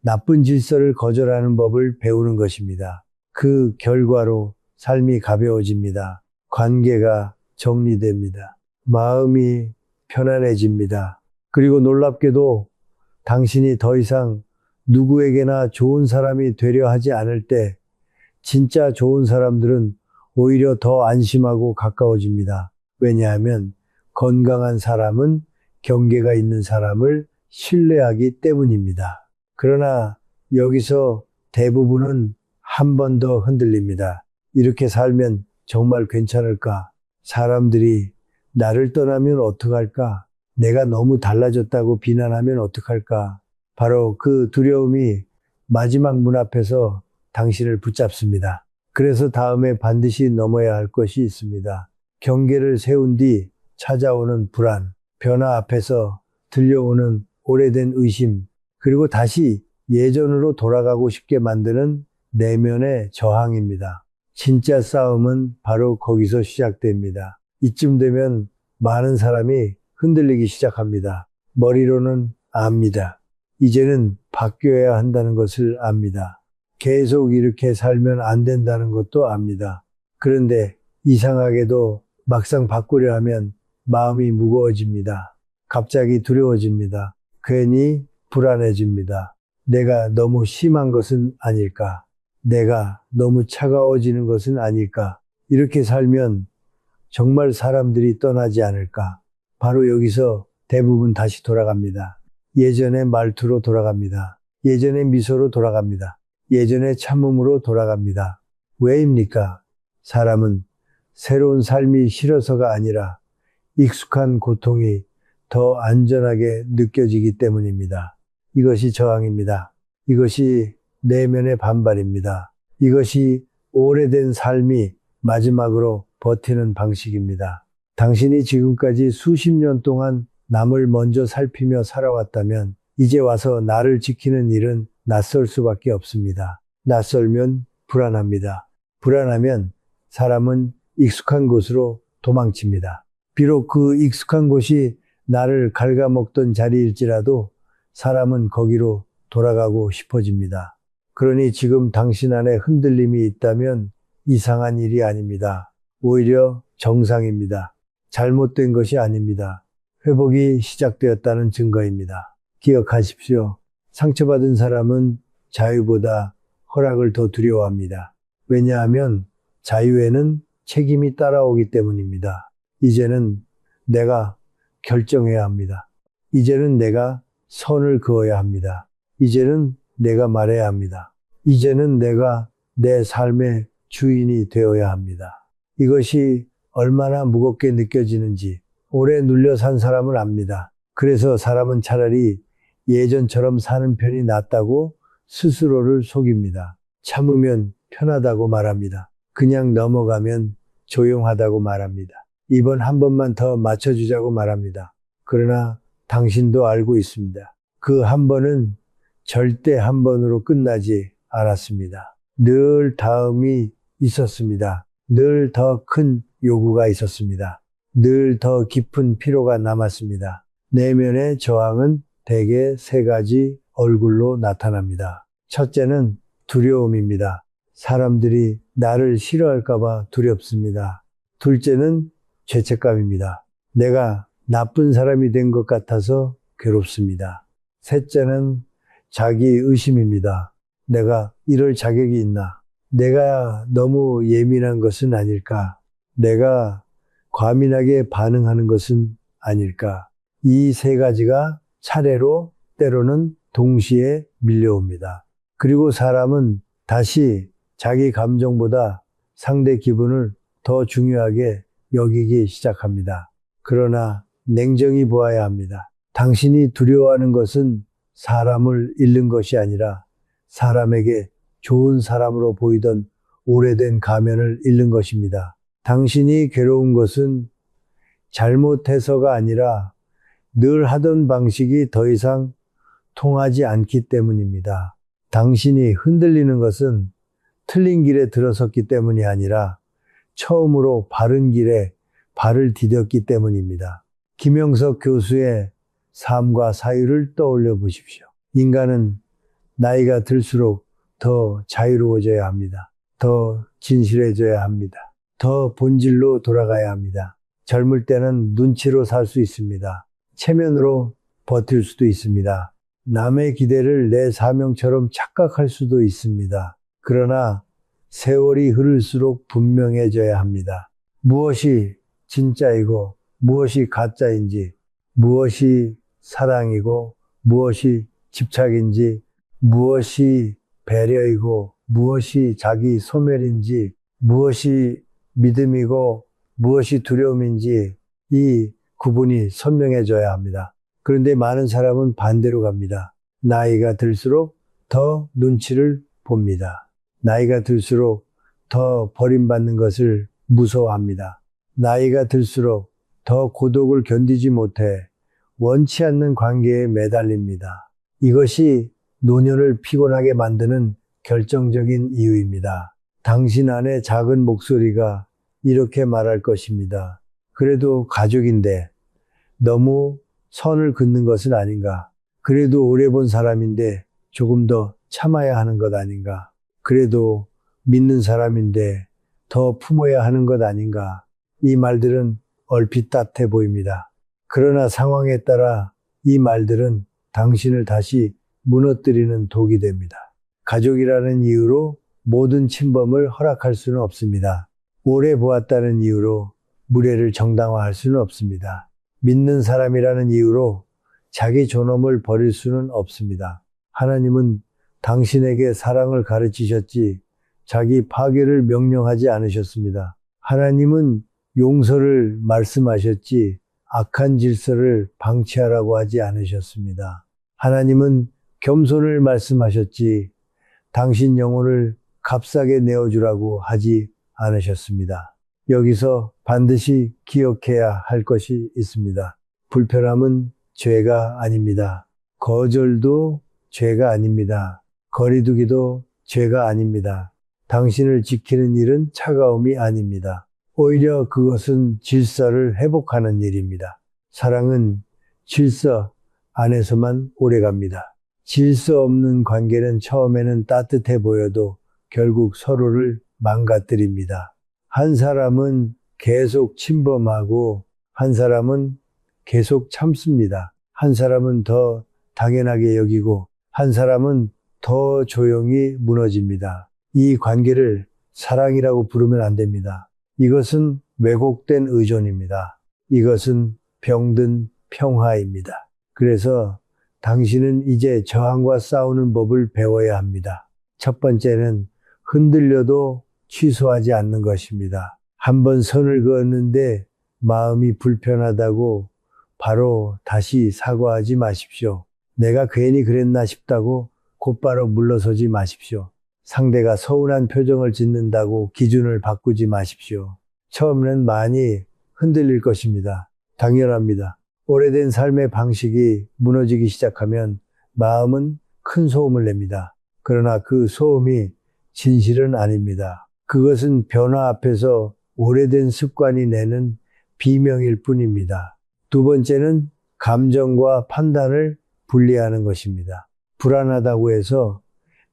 S1: 나쁜 질서를 거절하는 법을 배우는 것입니다. 그 결과로 삶이 가벼워집니다. 관계가 정리됩니다. 마음이 편안해집니다. 그리고 놀랍게도 당신이 더 이상 누구에게나 좋은 사람이 되려 하지 않을 때 진짜 좋은 사람들은 오히려 더 안심하고 가까워집니다. 왜냐하면 건강한 사람은 경계가 있는 사람을 신뢰하기 때문입니다. 그러나 여기서 대부분은 한 번 더 흔들립니다. 이렇게 살면 정말 괜찮을까? 사람들이 나를 떠나면 어떡할까? 내가 너무 달라졌다고 비난하면 어떡할까? 바로 그 두려움이 마지막 문 앞에서 당신을 붙잡습니다. 그래서 다음에 반드시 넘어야 할 것이 있습니다. 경계를 세운 뒤 찾아오는 불안, 변화 앞에서 들려오는 오래된 의심, 그리고 다시 예전으로 돌아가고 싶게 만드는 내면의 저항입니다. 진짜 싸움은 바로 거기서 시작됩니다. 이쯤 되면 많은 사람이 흔들리기 시작합니다. 머리로는 압니다. 이제는 바뀌어야 한다는 것을 압니다. 계속 이렇게 살면 안 된다는 것도 압니다. 그런데 이상하게도 막상 바꾸려 하면 마음이 무거워집니다. 갑자기 두려워집니다. 괜히 불안해집니다. 내가 너무 심한 것은 아닐까? 내가 너무 차가워지는 것은 아닐까? 이렇게 살면 정말 사람들이 떠나지 않을까? 바로 여기서 대부분 다시 돌아갑니다. 예전의 말투로 돌아갑니다. 예전의 미소로 돌아갑니다. 예전의 참음으로 돌아갑니다. 왜입니까? 사람은 새로운 삶이 싫어서가 아니라 익숙한 고통이 더 안전하게 느껴지기 때문입니다. 이것이 저항입니다. 이것이 내면의 반발입니다. 이것이 오래된 삶이 마지막으로 버티는 방식입니다. 당신이 지금까지 수십 년 동안 남을 먼저 살피며 살아왔다면 이제 와서 나를 지키는 일은 낯설 수밖에 없습니다. 낯설면 불안합니다. 불안하면 사람은 익숙한 곳으로 도망칩니다. 비록 그 익숙한 곳이 나를 갉아먹던 자리일지라도 사람은 거기로 돌아가고 싶어집니다. 그러니 지금 당신 안에 흔들림이 있다면 이상한 일이 아닙니다. 오히려 정상입니다. 잘못된 것이 아닙니다. 회복이 시작되었다는 증거입니다. 기억하십시오. 상처받은 사람은 자유보다 허락을 더 두려워합니다. 왜냐하면 자유에는 책임이 따라오기 때문입니다. 이제는 내가 결정해야 합니다. 이제는 내가 선을 그어야 합니다. 이제는 내가 말해야 합니다. 이제는 내가 내 삶의 주인이 되어야 합니다. 이것이 얼마나 무겁게 느껴지는지 오래 눌려 산 사람은 압니다. 그래서 사람은 차라리 예전처럼 사는 편이 낫다고 스스로를 속입니다. 참으면 편하다고 말합니다. 그냥 넘어가면 조용하다고 말합니다. 이번 한 번만 더 맞춰주자고 말합니다. 그러나 당신도 알고 있습니다. 그 한 번은 절대 한 번으로 끝나지 않았습니다. 늘 다음이 있었습니다. 늘 더 큰 요구가 있었습니다. 늘 더 깊은 피로가 남았습니다. 내면의 저항은 대개 세 가지 얼굴로 나타납니다. 첫째는 두려움입니다. 사람들이 나를 싫어할까봐 두렵습니다. 둘째는 죄책감입니다. 내가 나쁜 사람이 된 것 같아서 괴롭습니다. 셋째는 자기 의심입니다. 내가 이럴 자격이 있나? 내가 너무 예민한 것은 아닐까? 내가 과민하게 반응하는 것은 아닐까? 이 세 가지가 차례로 때로는 동시에 밀려옵니다. 그리고 사람은 다시 자기 감정보다 상대 기분을 더 중요하게 여기기 시작합니다. 그러나 냉정히 보아야 합니다. 당신이 두려워하는 것은 사람을 잃는 것이 아니라 사람에게 좋은 사람으로 보이던 오래된 가면을 잃는 것입니다. 당신이 괴로운 것은 잘못해서가 아니라 늘 하던 방식이 더 이상 통하지 않기 때문입니다. 당신이 흔들리는 것은 틀린 길에 들어섰기 때문이 아니라 처음으로 바른 길에 발을 디뎠기 때문입니다. 김영석 교수의 삶과 사유를 떠올려 보십시오. 인간은 나이가 들수록 더 자유로워져야 합니다. 더 진실해져야 합니다. 더 본질로 돌아가야 합니다. 젊을 때는 눈치로 살 수 있습니다. 체면으로 버틸 수도 있습니다. 남의 기대를 내 사명처럼 착각할 수도 있습니다. 그러나 세월이 흐를수록 분명해져야 합니다. 무엇이 진짜이고 무엇이 가짜인지, 무엇이 사랑이고 무엇이 집착인지, 무엇이 배려이고 무엇이 자기 소멸인지, 무엇이 믿음이고 무엇이 두려움인지 이 구분이 선명해져야 합니다. 그런데 많은 사람은 반대로 갑니다. 나이가 들수록 더 눈치를 봅니다. 나이가 들수록 더 버림받는 것을 무서워합니다. 나이가 들수록 더 고독을 견디지 못해 원치 않는 관계에 매달립니다. 이것이 노년을 피곤하게 만드는 결정적인 이유입니다. 당신 안에 작은 목소리가 이렇게 말할 것입니다. 그래도 가족인데 너무 선을 긋는 것은 아닌가? 그래도 오래 본 사람인데 조금 더 참아야 하는 것 아닌가? 그래도 믿는 사람인데 더 품어야 하는 것 아닌가? 이 말들은 얼핏 따뜻해 보입니다. 그러나 상황에 따라 이 말들은 당신을 다시 무너뜨리는 독이 됩니다. 가족이라는 이유로 모든 침범을 허락할 수는 없습니다. 오래 보았다는 이유로 무례를 정당화할 수는 없습니다. 믿는 사람이라는 이유로 자기 존엄을 버릴 수는 없습니다. 하나님은 당신에게 사랑을 가르치셨지 자기 파괴를 명령하지 않으셨습니다. 하나님은 용서를 말씀하셨지 악한 질서를 방치하라고 하지 않으셨습니다. 하나님은 겸손을 말씀하셨지 당신 영혼을 값싸게 내어주라고 하지 않으셨습니다. 여기서 반드시 기억해야 할 것이 있습니다. 불편함은 죄가 아닙니다. 거절도 죄가 아닙니다. 거리두기도 죄가 아닙니다. 당신을 지키는 일은 차가움이 아닙니다. 오히려 그것은 질서를 회복하는 일입니다. 사랑은 질서 안에서만 오래갑니다. 질서 없는 관계는 처음에는 따뜻해 보여도 결국 서로를 망가뜨립니다. 한 사람은 계속 침범하고 한 사람은 계속 참습니다. 한 사람은 더 당연하게 여기고 한 사람은 더 조용히 무너집니다. 이 관계를 사랑이라고 부르면 안 됩니다. 이것은 왜곡된 의존입니다. 이것은 병든 평화입니다. 그래서 당신은 이제 저항과 싸우는 법을 배워야 합니다. 첫 번째는 흔들려도 취소하지 않는 것입니다. 한번 선을 그었는데 마음이 불편하다고 바로 다시 사과하지 마십시오. 내가 괜히 그랬나 싶다고 곧바로 물러서지 마십시오. 상대가 서운한 표정을 짓는다고 기준을 바꾸지 마십시오. 처음에는 많이 흔들릴 것입니다. 당연합니다. 오래된 삶의 방식이 무너지기 시작하면 마음은 큰 소음을 냅니다. 그러나 그 소음이 진실은 아닙니다. 그것은 변화 앞에서 오래된 습관이 내는 비명일 뿐입니다. 두 번째는 감정과 판단을 분리하는 것입니다. 불안하다고 해서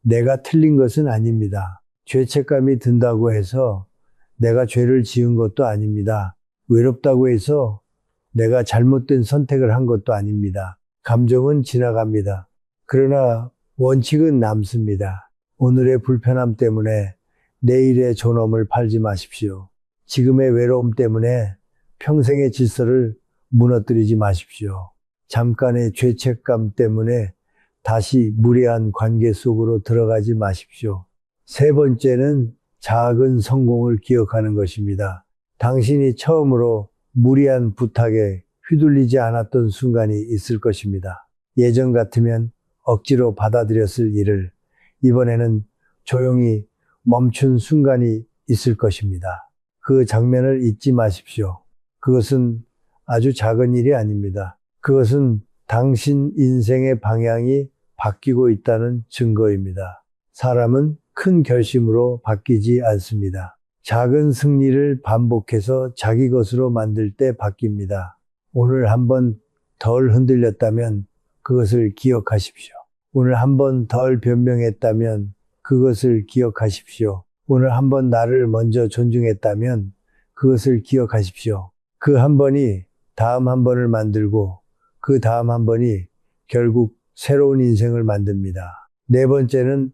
S1: 내가 틀린 것은 아닙니다. 죄책감이 든다고 해서 내가 죄를 지은 것도 아닙니다. 외롭다고 해서 내가 잘못된 선택을 한 것도 아닙니다. 감정은 지나갑니다. 그러나 원칙은 남습니다. 오늘의 불편함 때문에 내일의 존엄을 팔지 마십시오. 지금의 외로움 때문에 평생의 질서를 무너뜨리지 마십시오. 잠깐의 죄책감 때문에 다시 무례한 관계 속으로 들어가지 마십시오. 세 번째는 작은 성공을 기억하는 것입니다. 당신이 처음으로 무리한 부탁에 휘둘리지 않았던 순간이 있을 것입니다. 예전 같으면 억지로 받아들였을 일을 이번에는 조용히 멈춘 순간이 있을 것입니다. 그 장면을 잊지 마십시오. 그것은 아주 작은 일이 아닙니다. 그것은 당신 인생의 방향이 바뀌고 있다는 증거입니다. 사람은 큰 결심으로 바뀌지 않습니다. 작은 승리를 반복해서 자기 것으로 만들 때 바뀝니다. 오늘 한번 덜 흔들렸다면 그것을 기억하십시오. 오늘 한번 덜 변명했다면 그것을 기억하십시오. 오늘 한번 나를 먼저 존중했다면 그것을 기억하십시오. 그 한 번이 다음 한 번을 만들고 그 다음 한 번이 결국 새로운 인생을 만듭니다. 네 번째는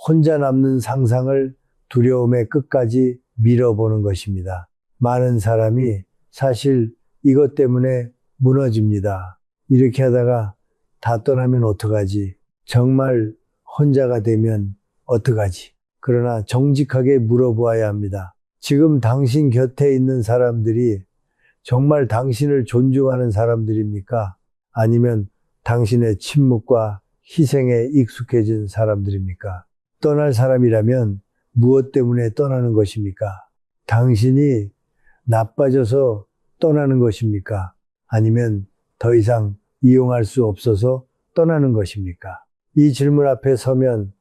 S1: 혼자 남는 상상을 두려움의 끝까지 밀어보는 것입니다. 많은 사람이 사실 이것 때문에 무너집니다. 이렇게 하다가 다 떠나면 어떡하지? 정말 혼자가 되면 어떡하지? 그러나 정직하게 물어보아야 합니다. 지금 당신 곁에 있는 사람들이 정말 당신을 존중하는 사람들입니까? 아니면 당신의 침묵과 희생에 익숙해진 사람들입니까? 떠날 사람이라면 무엇 때문에 떠나는 것입니까? 당신이 나빠져서 떠나는 것입니까? 아니면 더 이상 이용할 수 없어서 떠나는 것입니까? 이 질문 앞에 서면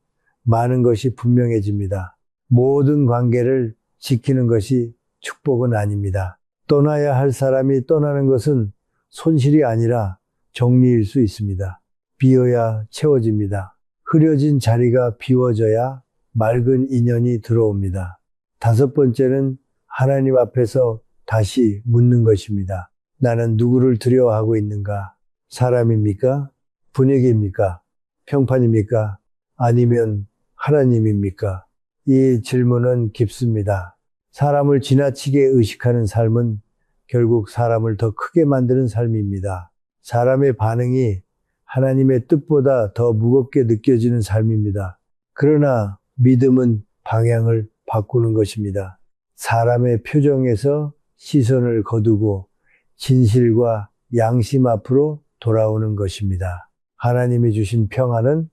S1: 많은 것이 분명해집니다. 모든 관계를 지키는 것이 축복은 아닙니다. 떠나야 할 사람이 떠나는 것은 손실이 아니라 정리일 수 있습니다. 비어야 채워집니다. 흐려진 자리가 비워져야 맑은 인연이 들어옵니다. 다섯 번째는 하나님 앞에서 다시 묻는 것입니다. 나는 누구를 두려워하고 있는가? 사람입니까? 분위기입니까? 평판입니까? 아니면 하나님입니까? 이 질문은 깊습니다. 사람을 지나치게 의식하는 삶은 결국 사람을 더 크게 만드는 삶입니다. 사람의 반응이 하나님의 뜻보다 더 무겁게 느껴지는 삶입니다. 그러나 믿음은 방향을 바꾸는 것입니다. 사람의 표정에서 시선을 거두고 진실과 양심 앞으로 돌아오는 것입니다. 하나님이 주신 평안은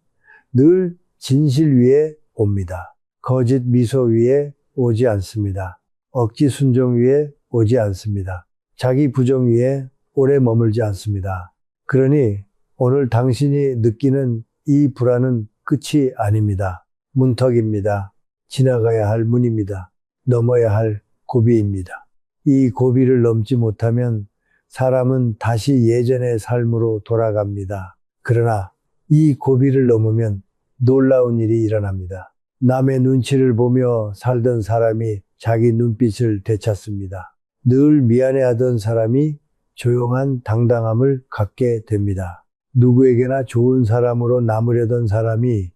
S1: 늘 진실 위에 옵니다. 거짓 미소 위에 오지 않습니다. 억지 순종 위에 오지 않습니다. 자기 부정 위에 오래 머물지 않습니다. 그러니 오늘 당신이 느끼는 이 불안은 끝이 아닙니다. 문턱입니다. 지나가야 할 문입니다. 넘어야 할 고비입니다. 이 고비를 넘지 못하면 사람은 다시 예전의 삶으로 돌아갑니다. 그러나 이 고비를 넘으면 놀라운 일이 일어납니다. 남의 눈치를 보며 살던 사람이 자기 눈빛을 되찾습니다. 늘 미안해하던 사람이 조용한 당당함을 갖게 됩니다. 누구에게나 좋은 사람으로 남으려던 사람이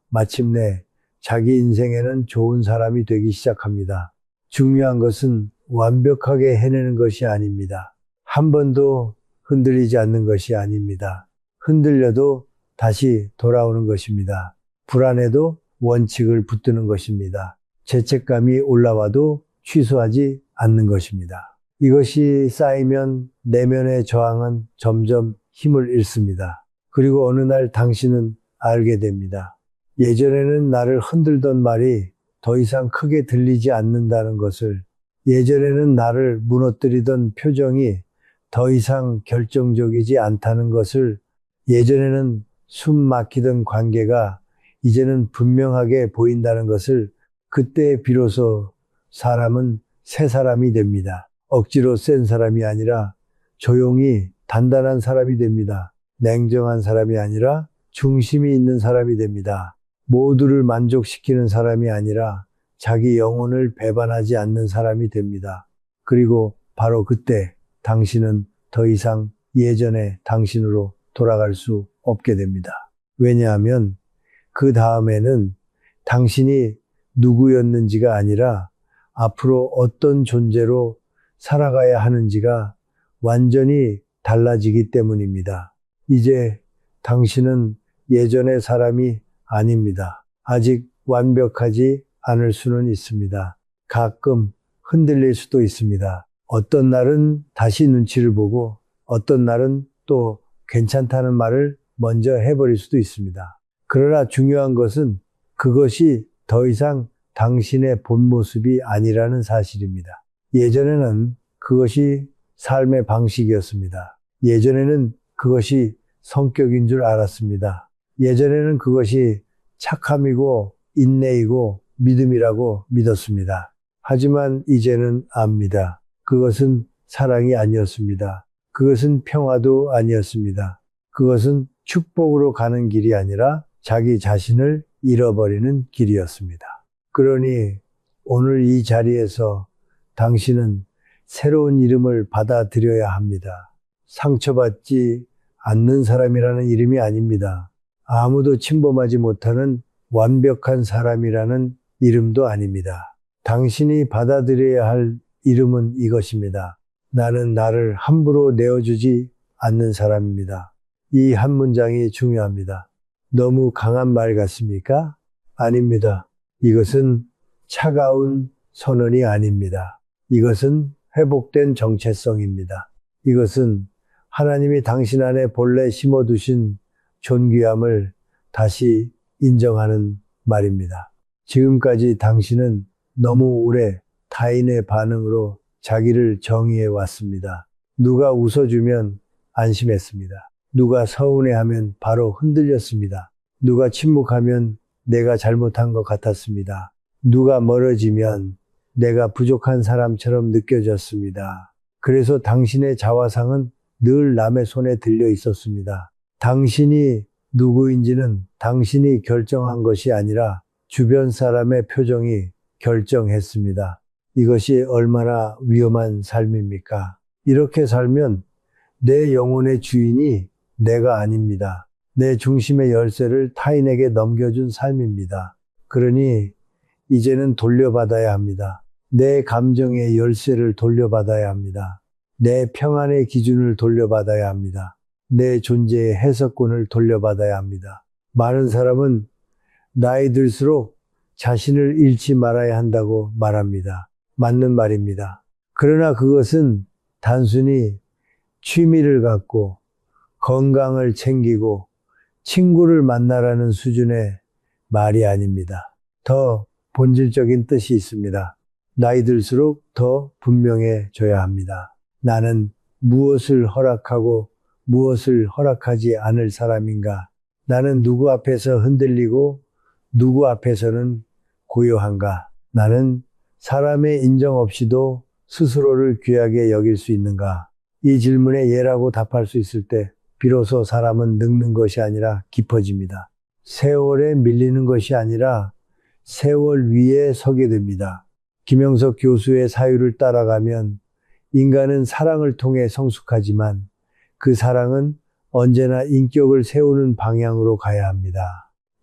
S1: 마침내 자기 인생에는 좋은 사람이 되기 시작합니다. 중요한 것은 완벽하게 해내는 것이 아닙니다. 한 번도 흔들리지 않는 것이 아닙니다. 흔들려도 다시 돌아오는 것입니다. 불안해도 원칙을 붙드는 것입니다. 죄책감이 올라와도 취소하지 않는 것입니다. 이것이 쌓이면 내면의 저항은 점점 힘을 잃습니다. 그리고 어느 날 당신은 알게 됩니다. 예전에는 나를 흔들던 말이 더 이상 크게 들리지 않는다는 것을, 예전에는 나를 무너뜨리던 표정이 더 이상 결정적이지 않다는 것을, 예전에는 숨 막히던 관계가 이제는 분명하게 보인다는 것을, 그때 비로소 사람은 새 사람이 됩니다. 억지로 센 사람이 아니라 조용히 단단한 사람이 됩니다. 냉정한 사람이 아니라 중심이 있는 사람이 됩니다. 모두를 만족시키는 사람이 아니라 자기 영혼을 배반하지 않는 사람이 됩니다. 그리고 바로 그때 당신은 더 이상 예전의 당신으로 돌아갈 수 없게 됩니다. 왜냐하면 그 다음에는 당신이 누구였는지가 아니라 앞으로 어떤 존재로 살아가야 하는지가 완전히 달라지기 때문입니다. 이제 당신은 예전의 사람이 아닙니다. 아직 완벽하지 않을 수는 있습니다. 가끔 흔들릴 수도 있습니다. 어떤 날은 다시 눈치를 보고 어떤 날은 또 괜찮다는 말을 먼저 해버릴 수도 있습니다. 그러나 중요한 것은 그것이 더 이상 당신의 본 모습이 아니라는 사실입니다. 예전에는 그것이 삶의 방식이었습니다. 예전에는 그것이 성격인 줄 알았습니다. 예전에는 그것이 착함이고 인내이고 믿음이라고 믿었습니다. 하지만 이제는 압니다. 그것은 사랑이 아니었습니다. 그것은 평화도 아니었습니다. 그것은 축복으로 가는 길이 아니라 자기 자신을 잃어버리는 길이었습니다. 그러니 오늘 이 자리에서 당신은 새로운 이름을 받아들여야 합니다. 상처받지 않는 사람이라는 이름이 아닙니다. 아무도 침범하지 못하는 완벽한 사람이라는 이름도 아닙니다. 당신이 받아들여야 할 이름은 이것입니다. 나는 나를 함부로 내어주지 않는 사람입니다. 이 한 문장이 중요합니다. 너무 강한 말 같습니까? 아닙니다. 이것은 차가운 선언이 아닙니다. 이것은 회복된 정체성입니다. 이것은 하나님이 당신 안에 본래 심어두신 존귀함을 다시 인정하는 말입니다. 지금까지 당신은 너무 오래 타인의 반응으로 자기를 정의해 왔습니다. 누가 웃어주면 안심했습니다. 누가 서운해하면 바로 흔들렸습니다. 누가 침묵하면 내가 잘못한 것 같았습니다. 누가 멀어지면 내가 부족한 사람처럼 느껴졌습니다. 그래서 당신의 자화상은 늘 남의 손에 들려 있었습니다. 당신이 누구인지는 당신이 결정한 것이 아니라 주변 사람의 표정이 결정했습니다. 이것이 얼마나 위험한 삶입니까? 이렇게 살면 내 영혼의 주인이 내가 아닙니다. 내 중심의 열쇠를 타인에게 넘겨준 삶입니다. 그러니 이제는 돌려받아야 합니다. 내 감정의 열쇠를 돌려받아야 합니다. 내 평안의 기준을 돌려받아야 합니다. 내 존재의 해석권을 돌려받아야 합니다. 많은 사람은 나이 들수록 자신을 잃지 말아야 한다고 말합니다. 맞는 말입니다. 그러나 그것은 단순히 취미를 갖고 건강을 챙기고 친구를 만나라는 수준의 말이 아닙니다. 더 본질적인 뜻이 있습니다. 나이 들수록 더 분명해져야 합니다. 나는 무엇을 허락하고 무엇을 허락하지 않을 사람인가? 나는 누구 앞에서 흔들리고 누구 앞에서는 고요한가? 나는 사람의 인정 없이도 스스로를 귀하게 여길 수 있는가? 이 질문에 예라고 답할 수 있을 때 비로소 사람은 늙는 것이 아니라 깊어집니다. 세월에 밀리는 것이 아니라 세월 위에 서게 됩니다. 김영석 교수의 사유를 따라가면 인간은 사랑을 통해 성숙하지만 그 사랑은 언제나 인격을 세우는 방향으로 가야 합니다.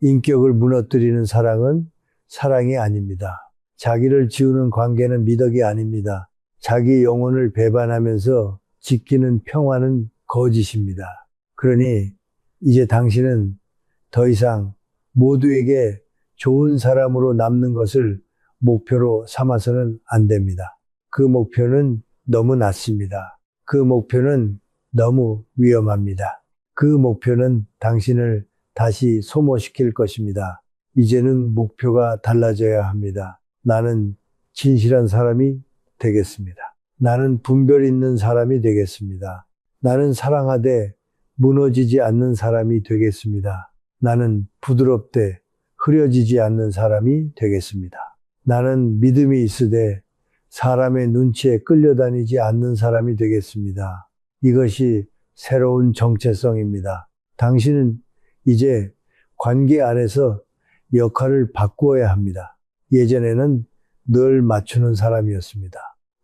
S1: 인격을 무너뜨리는 사랑은 사랑이 아닙니다. 자기를 지우는 관계는 미덕이 아닙니다. 자기 영혼을 배반하면서 지키는 평화는 거짓입니다. 그러니 이제 당신은 더 이상 모두에게 좋은 사람으로 남는 것을 목표로 삼아서는 안 됩니다. 그 목표는 너무 낮습니다. 그 목표는 너무 위험합니다. 그 목표는 당신을 다시 소모시킬 것입니다. 이제는 목표가 달라져야 합니다. 나는 진실한 사람이 되겠습니다. 나는 분별 있는 사람이 되겠습니다. 나는 사랑하되 무너지지 않는 사람이 되겠습니다. 나는 부드럽되 흐려지지 않는 사람이 되겠습니다. 나는 믿음이 있으되 사람의 눈치에 끌려다니지 않는 사람이 되겠습니다. 이것이 새로운 정체성입니다. 당신은 이제 관계 안에서 역할을 바꾸어야 합니다. 예전에는 늘 맞추는 사람이었습니다.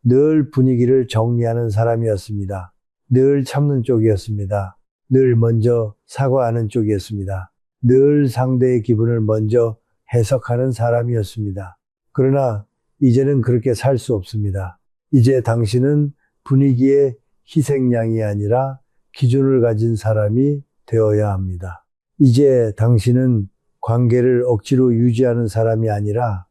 S1: 늘 분위기를 정리하는 사람이었습니다. 늘 참는 쪽이었습니다. 늘 먼저 사과하는 쪽이었습니다. 늘 상대의 기분을 먼저 해석하는 사람이었습니다. 그러나 이제는 그렇게 살 수 없습니다. 이제 당신은 분위기의 희생양이 아니라 기준을 가진 사람이 되어야 합니다. 이제 당신은 관계를 억지로 유지하는 사람이 아니라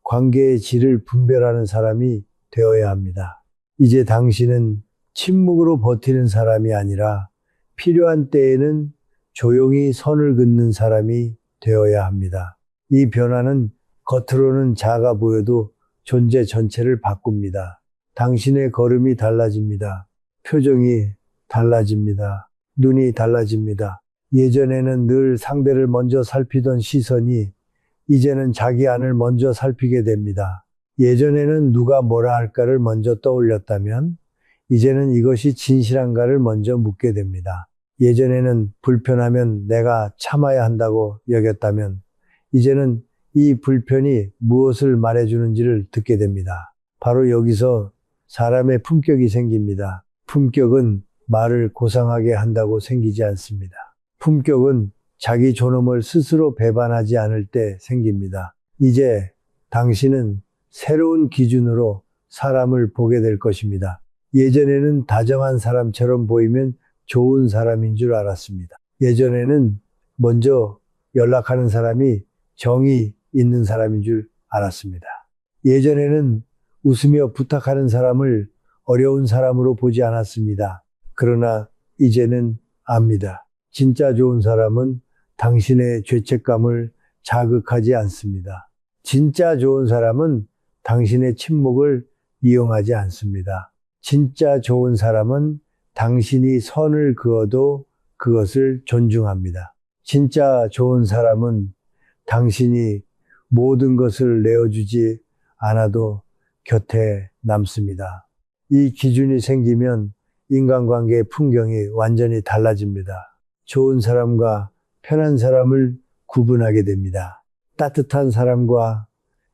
S1: 관계의 질을 분별하는 사람이 되어야 합니다. 이제 당신은 침묵으로 버티는 사람이 아니라 필요한 때에는 조용히 선을 긋는 사람이 되어야 합니다. 이 변화는 겉으로는 작아 보여도 존재 전체를 바꿉니다. 당신의 걸음이 달라집니다. 표정이 달라집니다. 눈이 달라집니다. 예전에는 늘 상대를 먼저 살피던 시선이 이제는 자기 안을 먼저 살피게 됩니다. 예전에는 누가 뭐라 할까를 먼저 떠올렸다면 이제는 이것이 진실한가를 먼저 묻게 됩니다. 예전에는 불편하면 내가 참아야 한다고 여겼다면 이제는 이 불편이 무엇을 말해주는지를 듣게 됩니다. 바로 여기서 사람의 품격이 생깁니다. 품격은 말을 고상하게 한다고 생기지 않습니다. 품격은 자기 존엄을 스스로 배반하지 않을 때 생깁니다. 이제 당신은 새로운 기준으로 사람을 보게 될 것입니다. 예전에는 다정한 사람처럼 보이면 좋은 사람인 줄 알았습니다. 예전에는 먼저 연락하는 사람이 정이 있는 사람인 줄 알았습니다. 예전에는 웃으며 부탁하는 사람을 어려운 사람으로 보지 않았습니다. 그러나 이제는 압니다. 진짜 좋은 사람은 당신의 죄책감을 자극하지 않습니다. 진짜 좋은 사람은 당신의 침묵을 이용하지 않습니다. 진짜 좋은 사람은 당신이 선을 그어도 그것을 존중합니다. 진짜 좋은 사람은 당신이 모든 것을 내어주지 않아도 곁에 남습니다. 이 기준이 생기면 인간관계의 풍경이 완전히 달라집니다. 좋은 사람과 편한 사람을 구분하게 됩니다. 따뜻한 사람과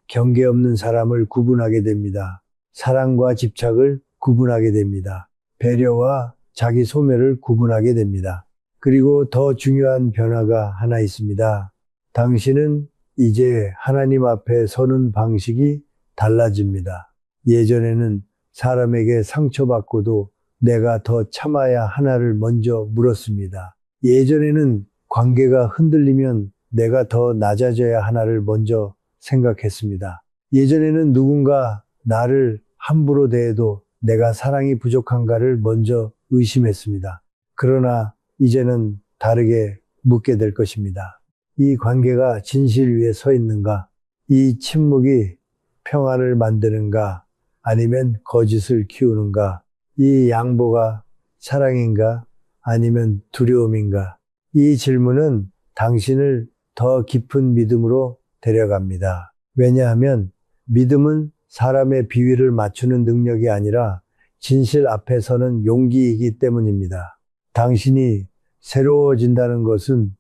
S1: 경계 없는 사람을 구분하게 됩니다. 사랑과 집착을 구분하게 됩니다. 배려와 자기 소멸을 구분하게 됩니다. 그리고 더 중요한 변화가 하나 있습니다. 당신은 이제 하나님 앞에 서는 방식이 달라집니다. 예전에는 사람에게 상처받고도 내가 더 참아야 하나를 먼저 물었습니다. 예전에는 관계가 흔들리면 내가 더 낮아져야 하나를 먼저 생각했습니다. 예전에는 누군가 나를 함부로 대해도 내가 사랑이 부족한가를 먼저 의심했습니다. 그러나 이제는 다르게 묻게 될 것입니다. 이 관계가 진실 위에 서 있는가? 이 침묵이 평안을 만드는가? 아니면 거짓을 키우는가? 이 양보가 사랑인가? 아니면 두려움인가? 이 질문은 당신을 더 깊은 믿음으로 데려갑니다. 왜냐하면 믿음은 사람의 비위를 맞추는 능력이 아니라 진실 앞에 서는 용기이기 때문입니다. 당신이 새로워진다는 것은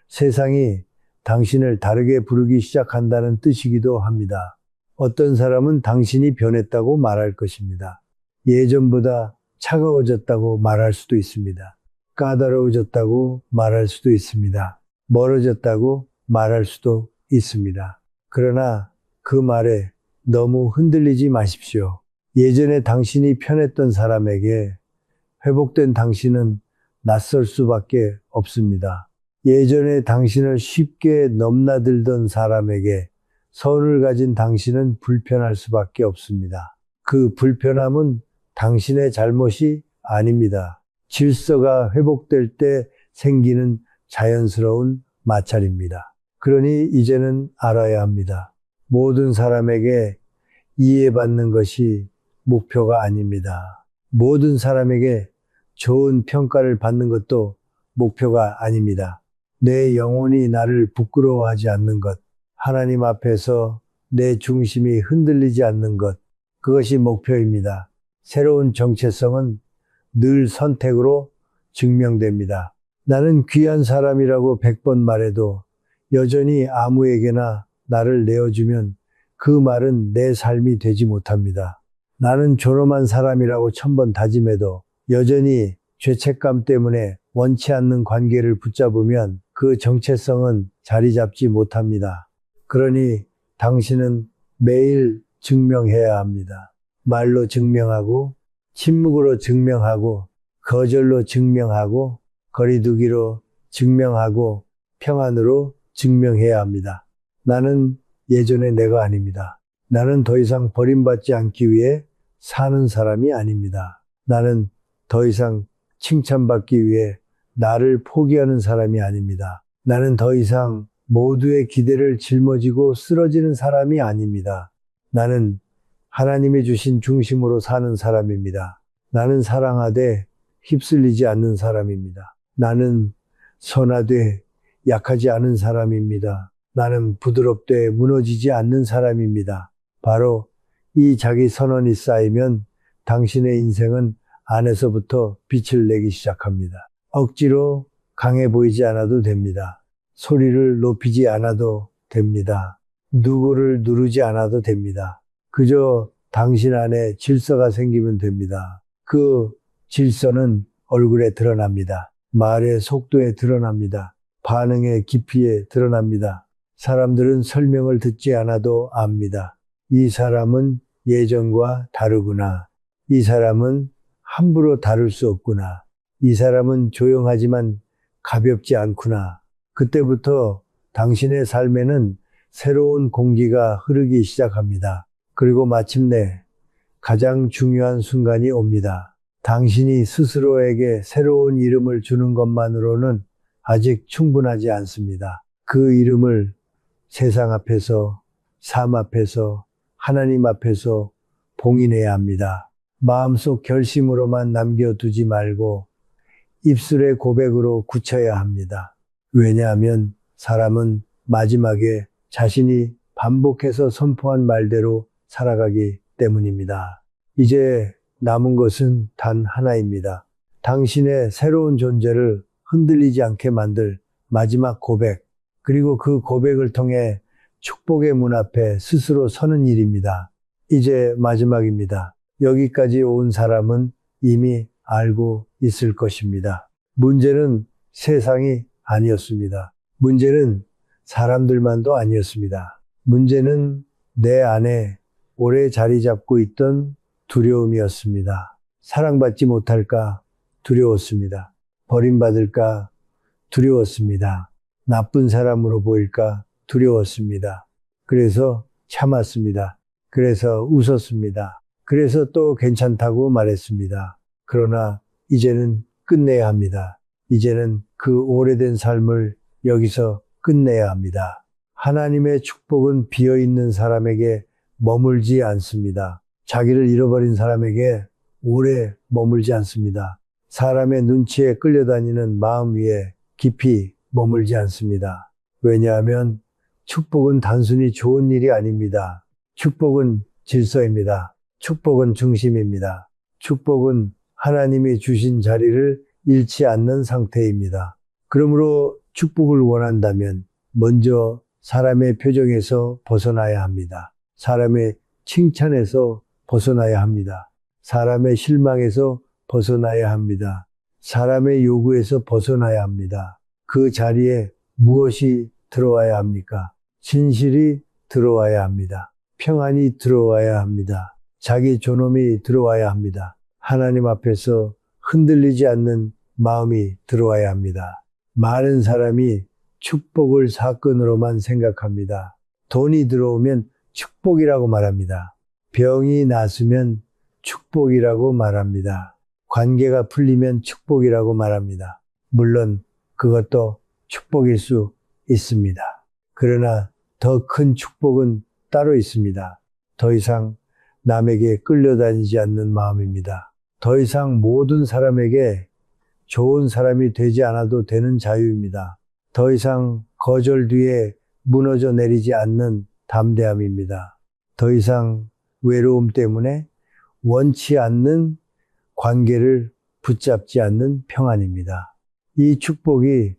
S1: 세상이 당신을 다르게 부르기 시작한다는 뜻이기도 합니다. 어떤 사람은 당신이 변했다고 말할 것입니다. 예전보다 차가워졌다고 말할 수도 있습니다. 까다로워졌다고 말할 수도 있습니다. 멀어졌다고 말할 수도 있습니다. 그러나 그 말에 너무 흔들리지 마십시오. 예전에 당신이 편했던 사람에게 회복된 당신은 낯설 수밖에 없습니다. 예전에 당신을 쉽게 넘나들던 사람에게 선을 가진 당신은 불편할 수밖에 없습니다. 그 불편함은 당신의 잘못이 아닙니다. 질서가 회복될 때 생기는 자연스러운 마찰입니다. 그러니 이제는 알아야 합니다. 모든 사람에게 이해받는 것이 목표가 아닙니다. 모든 사람에게 좋은 평가를 받는 것도 목표가 아닙니다. 내 영혼이 나를 부끄러워하지 않는 것, 하나님 앞에서 내 중심이 흔들리지 않는 것, 그것이 목표입니다. 새로운 정체성은 늘 선택으로 증명됩니다. 나는 귀한 사람이라고 100번 말해도 여전히 아무에게나 나를 내어주면 그 말은 내 삶이 되지 못합니다. 나는 존엄한 사람이라고 1000번 다짐해도 여전히 죄책감 때문에 원치 않는 관계를 붙잡으면 그 정체성은 자리 잡지 못합니다. 그러니 당신은 매일 증명해야 합니다. 말로 증명하고, 침묵으로 증명하고, 거절로 증명하고, 거리두기로 증명하고, 평안으로 증명해야 합니다. 나는 예전의 내가 아닙니다. 나는 더 이상 버림받지 않기 위해 사는 사람이 아닙니다. 나는 더 이상 칭찬받기 위해 나를 포기하는 사람이 아닙니다. 나는 더 이상 모두의 기대를 짊어지고 쓰러지는 사람이 아닙니다. 나는 하나님이 주신 중심으로 사는 사람입니다. 나는 사랑하되 휩쓸리지 않는 사람입니다. 나는 선하되 약하지 않은 사람입니다. 나는 부드럽되 무너지지 않는 사람입니다. 바로 이 자기 선언이 쌓이면 당신의 인생은 안에서부터 빛을 내기 시작합니다. 억지로 강해 보이지 않아도 됩니다. 소리를 높이지 않아도 됩니다. 누구를 누르지 않아도 됩니다. 그저 당신 안에 질서가 생기면 됩니다. 그 질서는 얼굴에 드러납니다. 말의 속도에 드러납니다. 반응의 깊이에 드러납니다. 사람들은 설명을 듣지 않아도 압니다. 이 사람은 예전과 다르구나. 이 사람은 함부로 다룰 수 없구나. 이 사람은 조용하지만 가볍지 않구나. 그때부터 당신의 삶에는 새로운 공기가 흐르기 시작합니다. 그리고 마침내 가장 중요한 순간이 옵니다. 당신이 스스로에게 새로운 이름을 주는 것만으로는 아직 충분하지 않습니다. 그 이름을 세상 앞에서, 삶 앞에서, 하나님 앞에서 봉인해야 합니다. 마음속 결심으로만 남겨두지 말고 입술의 고백으로 굳혀야 합니다. 왜냐하면 사람은 마지막에 자신이 반복해서 선포한 말대로 살아가기 때문입니다. 이제 남은 것은 단 하나입니다. 당신의 새로운 존재를 흔들리지 않게 만들 마지막 고백, 그리고 그 고백을 통해 축복의 문 앞에 스스로 서는 일입니다. 이제 마지막입니다. 여기까지 온 사람은 이미 알고 있을 것입니다. 문제는 세상이 아니었습니다. 문제는 사람들만도 아니었습니다. 문제는 내 안에 오래 자리 잡고 있던 두려움이었습니다. 사랑받지 못할까 두려웠습니다. 버림받을까 두려웠습니다. 나쁜 사람으로 보일까 두려웠습니다. 그래서 참았습니다. 그래서 웃었습니다. 그래서 또 괜찮다고 말했습니다. 그러나 이제는 끝내야 합니다. 이제는 그 오래된 삶을 여기서 끝내야 합니다. 하나님의 축복은 비어있는 사람에게 머물지 않습니다. 자기를 잃어버린 사람에게 오래 머물지 않습니다. 사람의 눈치에 끌려다니는 마음 위에 깊이 머물지 않습니다. 왜냐하면 축복은 단순히 좋은 일이 아닙니다. 축복은 질서입니다. 축복은 중심입니다. 축복은 하나님이 주신 자리를 잃지 않는 상태입니다. 그러므로 축복을 원한다면 먼저 사람의 표정에서 벗어나야 합니다. 사람의 칭찬에서 벗어나야 합니다. 사람의 실망에서 벗어나야 합니다. 사람의 요구에서 벗어나야 합니다. 그 자리에 무엇이 들어와야 합니까? 진실이 들어와야 합니다. 평안이 들어와야 합니다. 자기 존엄이 들어와야 합니다. 하나님 앞에서 흔들리지 않는 마음이 들어와야 합니다. 많은 사람이 축복을 사건으로만 생각합니다. 돈이 들어오면 축복이라고 말합니다. 병이 났으면 축복이라고 말합니다. 관계가 풀리면 축복이라고 말합니다. 물론 그것도 축복일 수 있습니다. 그러나 더 큰 축복은 따로 있습니다. 더 이상 남에게 끌려다니지 않는 마음입니다. 더 이상 모든 사람에게 좋은 사람이 되지 않아도 되는 자유입니다. 더 이상 거절 뒤에 무너져 내리지 않는 담대함입니다. 더 이상 외로움 때문에 원치 않는 관계를 붙잡지 않는 평안입니다. 이 축복이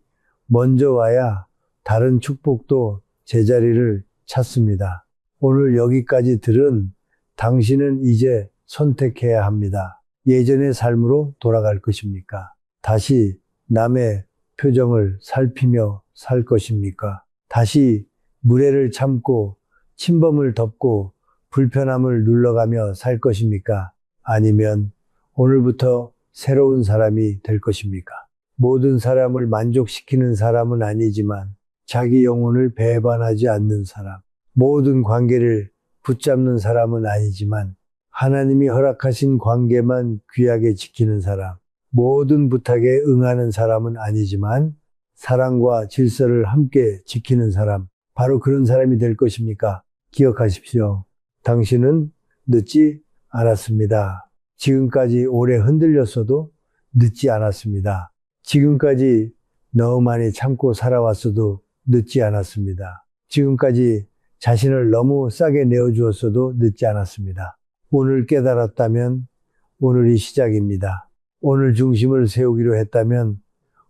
S1: 먼저 와야 다른 축복도 제자리를 찾습니다. 오늘 여기까지 들은 당신은 이제 선택해야 합니다. 예전의 삶으로 돌아갈 것입니까? 다시 남의 표정을 살피며 살 것입니까? 다시 무례를 참고 침범을 덮고 불편함을 눌러가며 살 것입니까? 아니면 오늘부터 새로운 사람이 될 것입니까? 모든 사람을 만족시키는 사람은 아니지만 자기 영혼을 배반하지 않는 사람, 모든 관계를 붙잡는 사람은 아니지만 하나님이 허락하신 관계만 귀하게 지키는 사람, 모든 부탁에 응하는 사람은 아니지만 사랑과 질서를 함께 지키는 사람, 바로 그런 사람이 될 것입니까? 기억하십시오. 당신은 늦지 않았습니다. 지금까지 오래 흔들렸어도 늦지 않았습니다. 지금까지 너무 많이 참고 살아왔어도 늦지 않았습니다. 지금까지 자신을 너무 싸게 내어주었어도 늦지 않았습니다. 오늘 깨달았다면 오늘이 시작입니다. 오늘 중심을 세우기로 했다면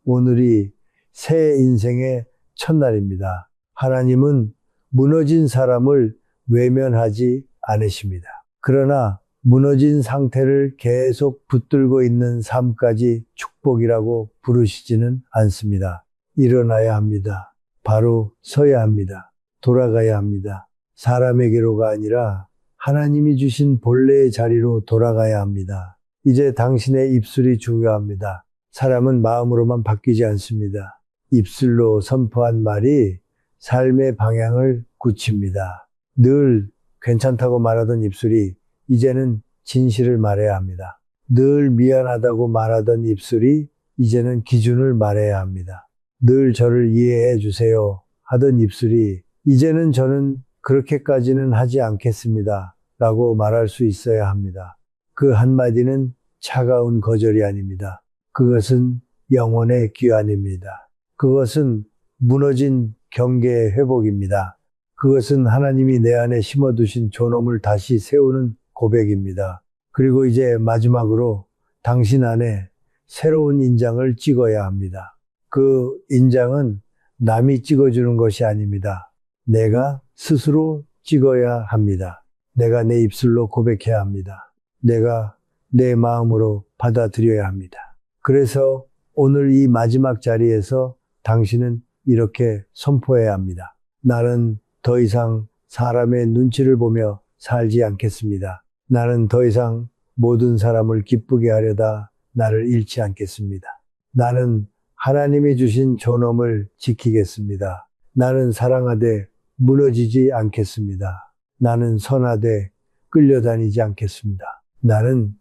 S1: 오늘이 새 인생의 첫날입니다. 하나님은 무너진 사람을 외면하지 않으십니다. 그러나 무너진 상태를 계속 붙들고 있는 삶까지 축복이라고 부르시지는 않습니다. 일어나야 합니다. 바로 서야 합니다. 돌아가야 합니다. 사람에게로가 아니라 하나님이 주신 본래의 자리로 돌아가야 합니다. 이제 당신의 입술이 중요합니다. 사람은 마음으로만 바뀌지 않습니다. 입술로 선포한 말이 삶의 방향을 굳힙니다. 늘 괜찮다고 말하던 입술이 이제는 진실을 말해야 합니다. 늘 미안하다고 말하던 입술이 이제는 기준을 말해야 합니다. 늘 저를 이해해 주세요 하던 입술이 이제는 저는 그렇게까지는 하지 않겠습니다 라고 말할 수 있어야 합니다. 그 한마디는 차가운 거절이 아닙니다. 그것은 영혼의 귀환입니다. 그것은 무너진 경계의 회복입니다. 그것은 하나님이 내 안에 심어두신 존엄을 다시 세우는 고백입니다. 그리고 이제 마지막으로 당신 안에 새로운 인장을 찍어야 합니다. 그 인장은 남이 찍어주는 것이 아닙니다. 내가 스스로 찍어야 합니다. 내가 내 입술로 고백해야 합니다. 내가 내 마음으로 받아들여야 합니다. 그래서 오늘 이 마지막 자리에서 당신은 이렇게 선포해야 합니다. 나는 더 이상 사람의 눈치를 보며 살지 않겠습니다. 나는 더 이상 모든 사람을 기쁘게 하려다 나를 잃지 않겠습니다. 나는 하나님이 주신 존엄을 지키겠습니다. 나는 사랑하되 무너지지 않겠습니다. 나는 선하되 끌려다니지 않겠습니다. 나는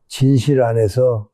S1: 진실 안에서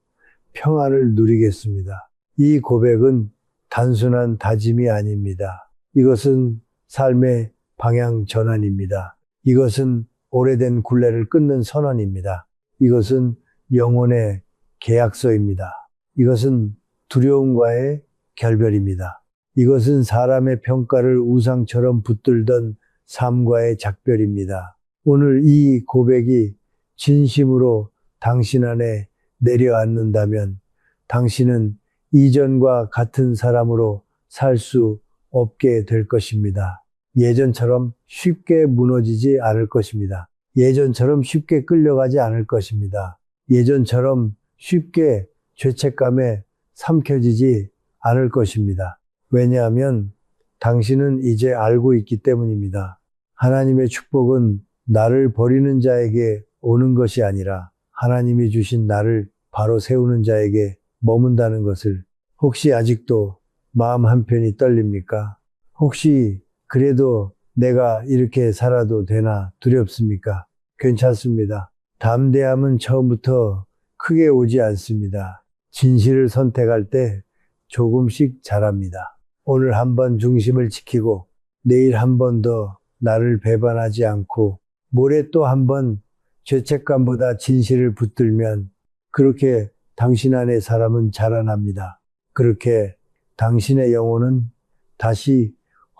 S1: 평안을 누리겠습니다. 이 고백은 단순한 다짐이 아닙니다. 이것은 삶의 방향 전환입니다. 이것은 오래된 굴레를 끊는 선언입니다. 이것은 영혼의 계약서입니다. 이것은 두려움과의 결별입니다. 이것은 사람의 평가를 우상처럼 붙들던 삶과의 작별입니다. 오늘 이 고백이 진심으로 당신 안에 내려앉는다면 당신은 이전과 같은 사람으로 살 수 없게 될 것입니다. 예전처럼 쉽게 무너지지 않을 것입니다. 예전처럼 쉽게 끌려가지 않을 것입니다. 예전처럼 쉽게 죄책감에 삼켜지지 않을 것입니다. 왜냐하면 당신은 이제 알고 있기 때문입니다. 하나님의 축복은 나를 버리는 자에게 오는 것이 아니라 하나님이 주신 나를 바로 세우는 자에게 머문다는 것을 혹시 아직도 마음 한편이 떨립니까? 혹시 그래도 내가 이렇게 살아도 되나 두렵습니까? 괜찮습니다. 담대함은 처음부터 크게 오지 않습니다. 진실을 선택할 때 조금씩 자랍니다. 오늘 한번 중심을 지키고 내일 한 번 더 나를 배반하지 않고 모레 또 한 번 죄책감보다 진실을 붙들면 그렇게 당신 안의 사람은 자라납니다. 그렇게 당신의 영혼은 다시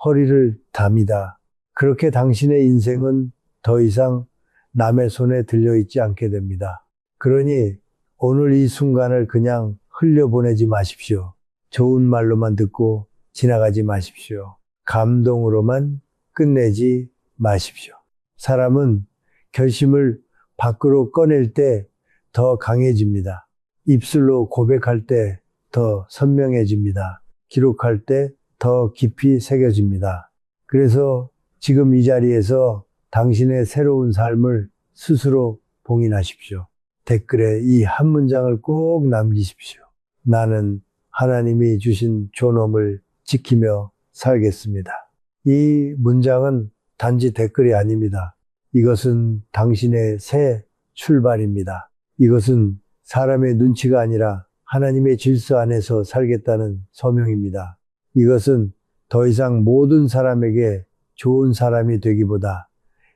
S1: 허리를 답니다. 그렇게 당신의 인생은 더 이상 남의 손에 들려있지 않게 됩니다. 그러니 오늘 이 순간을 그냥 흘려보내지 마십시오. 좋은 말로만 듣고 지나가지 마십시오. 감동으로만 끝내지 마십시오. 사람은 결심을 밖으로 꺼낼 때 더 강해집니다. 입술로 고백할 때 더 선명해집니다. 기록할 때 더 깊이 새겨집니다. 그래서 지금 이 자리에서 당신의 새로운 삶을 스스로 봉인하십시오. 댓글에 이 한 문장을 꼭 남기십시오. 나는 하나님이 주신 존엄을 지키며 살겠습니다. 이 문장은 단지 댓글이 아닙니다. 이것은 당신의 새 출발입니다. 이것은 사람의 눈치가 아니라 하나님의 질서 안에서 살겠다는 소명입니다. 이것은 더 이상 모든 사람에게 좋은 사람이 되기보다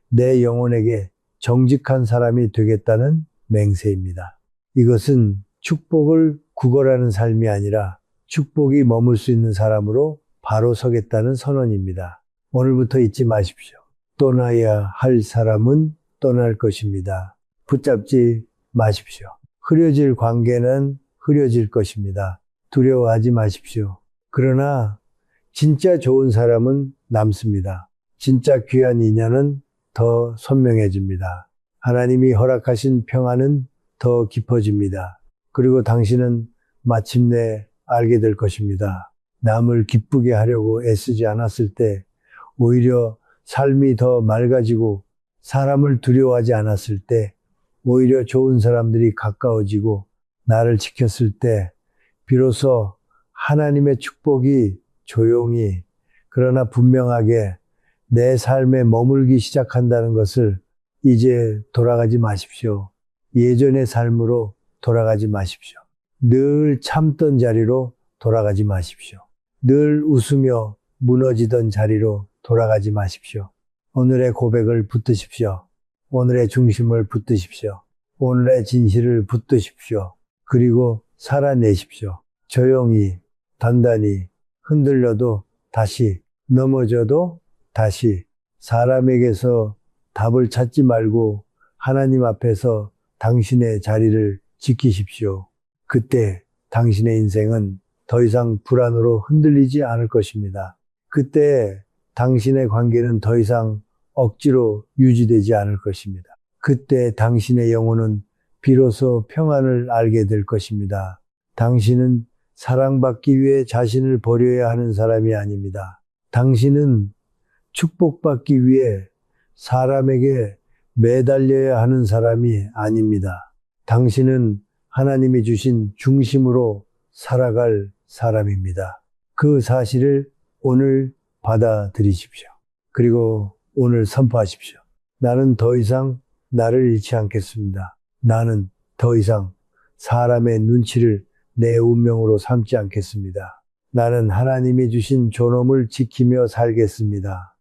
S1: 내 영혼에게 정직한 사람이 되겠다는 맹세입니다. 이것은 축복을 구걸하는 삶이 아니라 축복이 머물 수 있는 사람으로 바로 서겠다는 선언입니다. 오늘부터 잊지 마십시오. 떠나야 할 사람은 떠날 것입니다. 붙잡지 마십시오. 흐려질 관계는 흐려질 것입니다. 두려워하지 마십시오. 그러나 진짜 좋은 사람은 남습니다. 진짜 귀한 인연은 더 선명해집니다. 하나님이 허락하신 평안은 더 깊어집니다. 그리고 당신은 마침내 알게 될 것입니다. 남을 기쁘게 하려고 애쓰지 않았을 때 오히려 삶이 더 맑아지고 사람을 두려워하지 않았을 때 오히려 좋은 사람들이 가까워지고 나를 지켰을 때 비로소 하나님의 축복이 조용히 그러나 분명하게 내 삶에 머물기 시작한다는 것을 이제 돌아가지 마십시오. 예전의 삶으로 돌아가지 마십시오. 늘 참던 자리로 돌아가지 마십시오. 늘 웃으며 무너지던 자리로 돌아가지 마십시오. 오늘의 고백을 붙드십시오. 오늘의 중심을 붙드십시오. 오늘의 진실을 붙드십시오. 그리고 살아내십시오. 조용히, 단단히 흔들려도 다시 넘어져도 다시 사람에게서 답을 찾지 말고 하나님 앞에서 당신의 자리를 지키십시오. 그때 당신의 인생은 더 이상 불안으로 흔들리지 않을 것입니다. 그때 당신의 관계는 더 이상 억지로 유지되지 않을 것입니다. 그때 당신의 영혼은 비로소 평안을 알게 될 것입니다. 당신은 사랑받기 위해 자신을 버려야 하는 사람이 아닙니다. 당신은 축복받기 위해 사람에게 매달려야 하는 사람이 아닙니다. 당신은 하나님이 주신 중심으로 살아갈 사람입니다. 그 사실을 오늘 받아들이십시오. 그리고 오늘 선포하십시오. 나는 더 이상 나를 잃지 않겠습니다. 나는 더 이상 사람의 눈치를 내 운명으로 삼지 않겠습니다. 나는 하나님이 주신 존엄을 지키며 살겠습니다.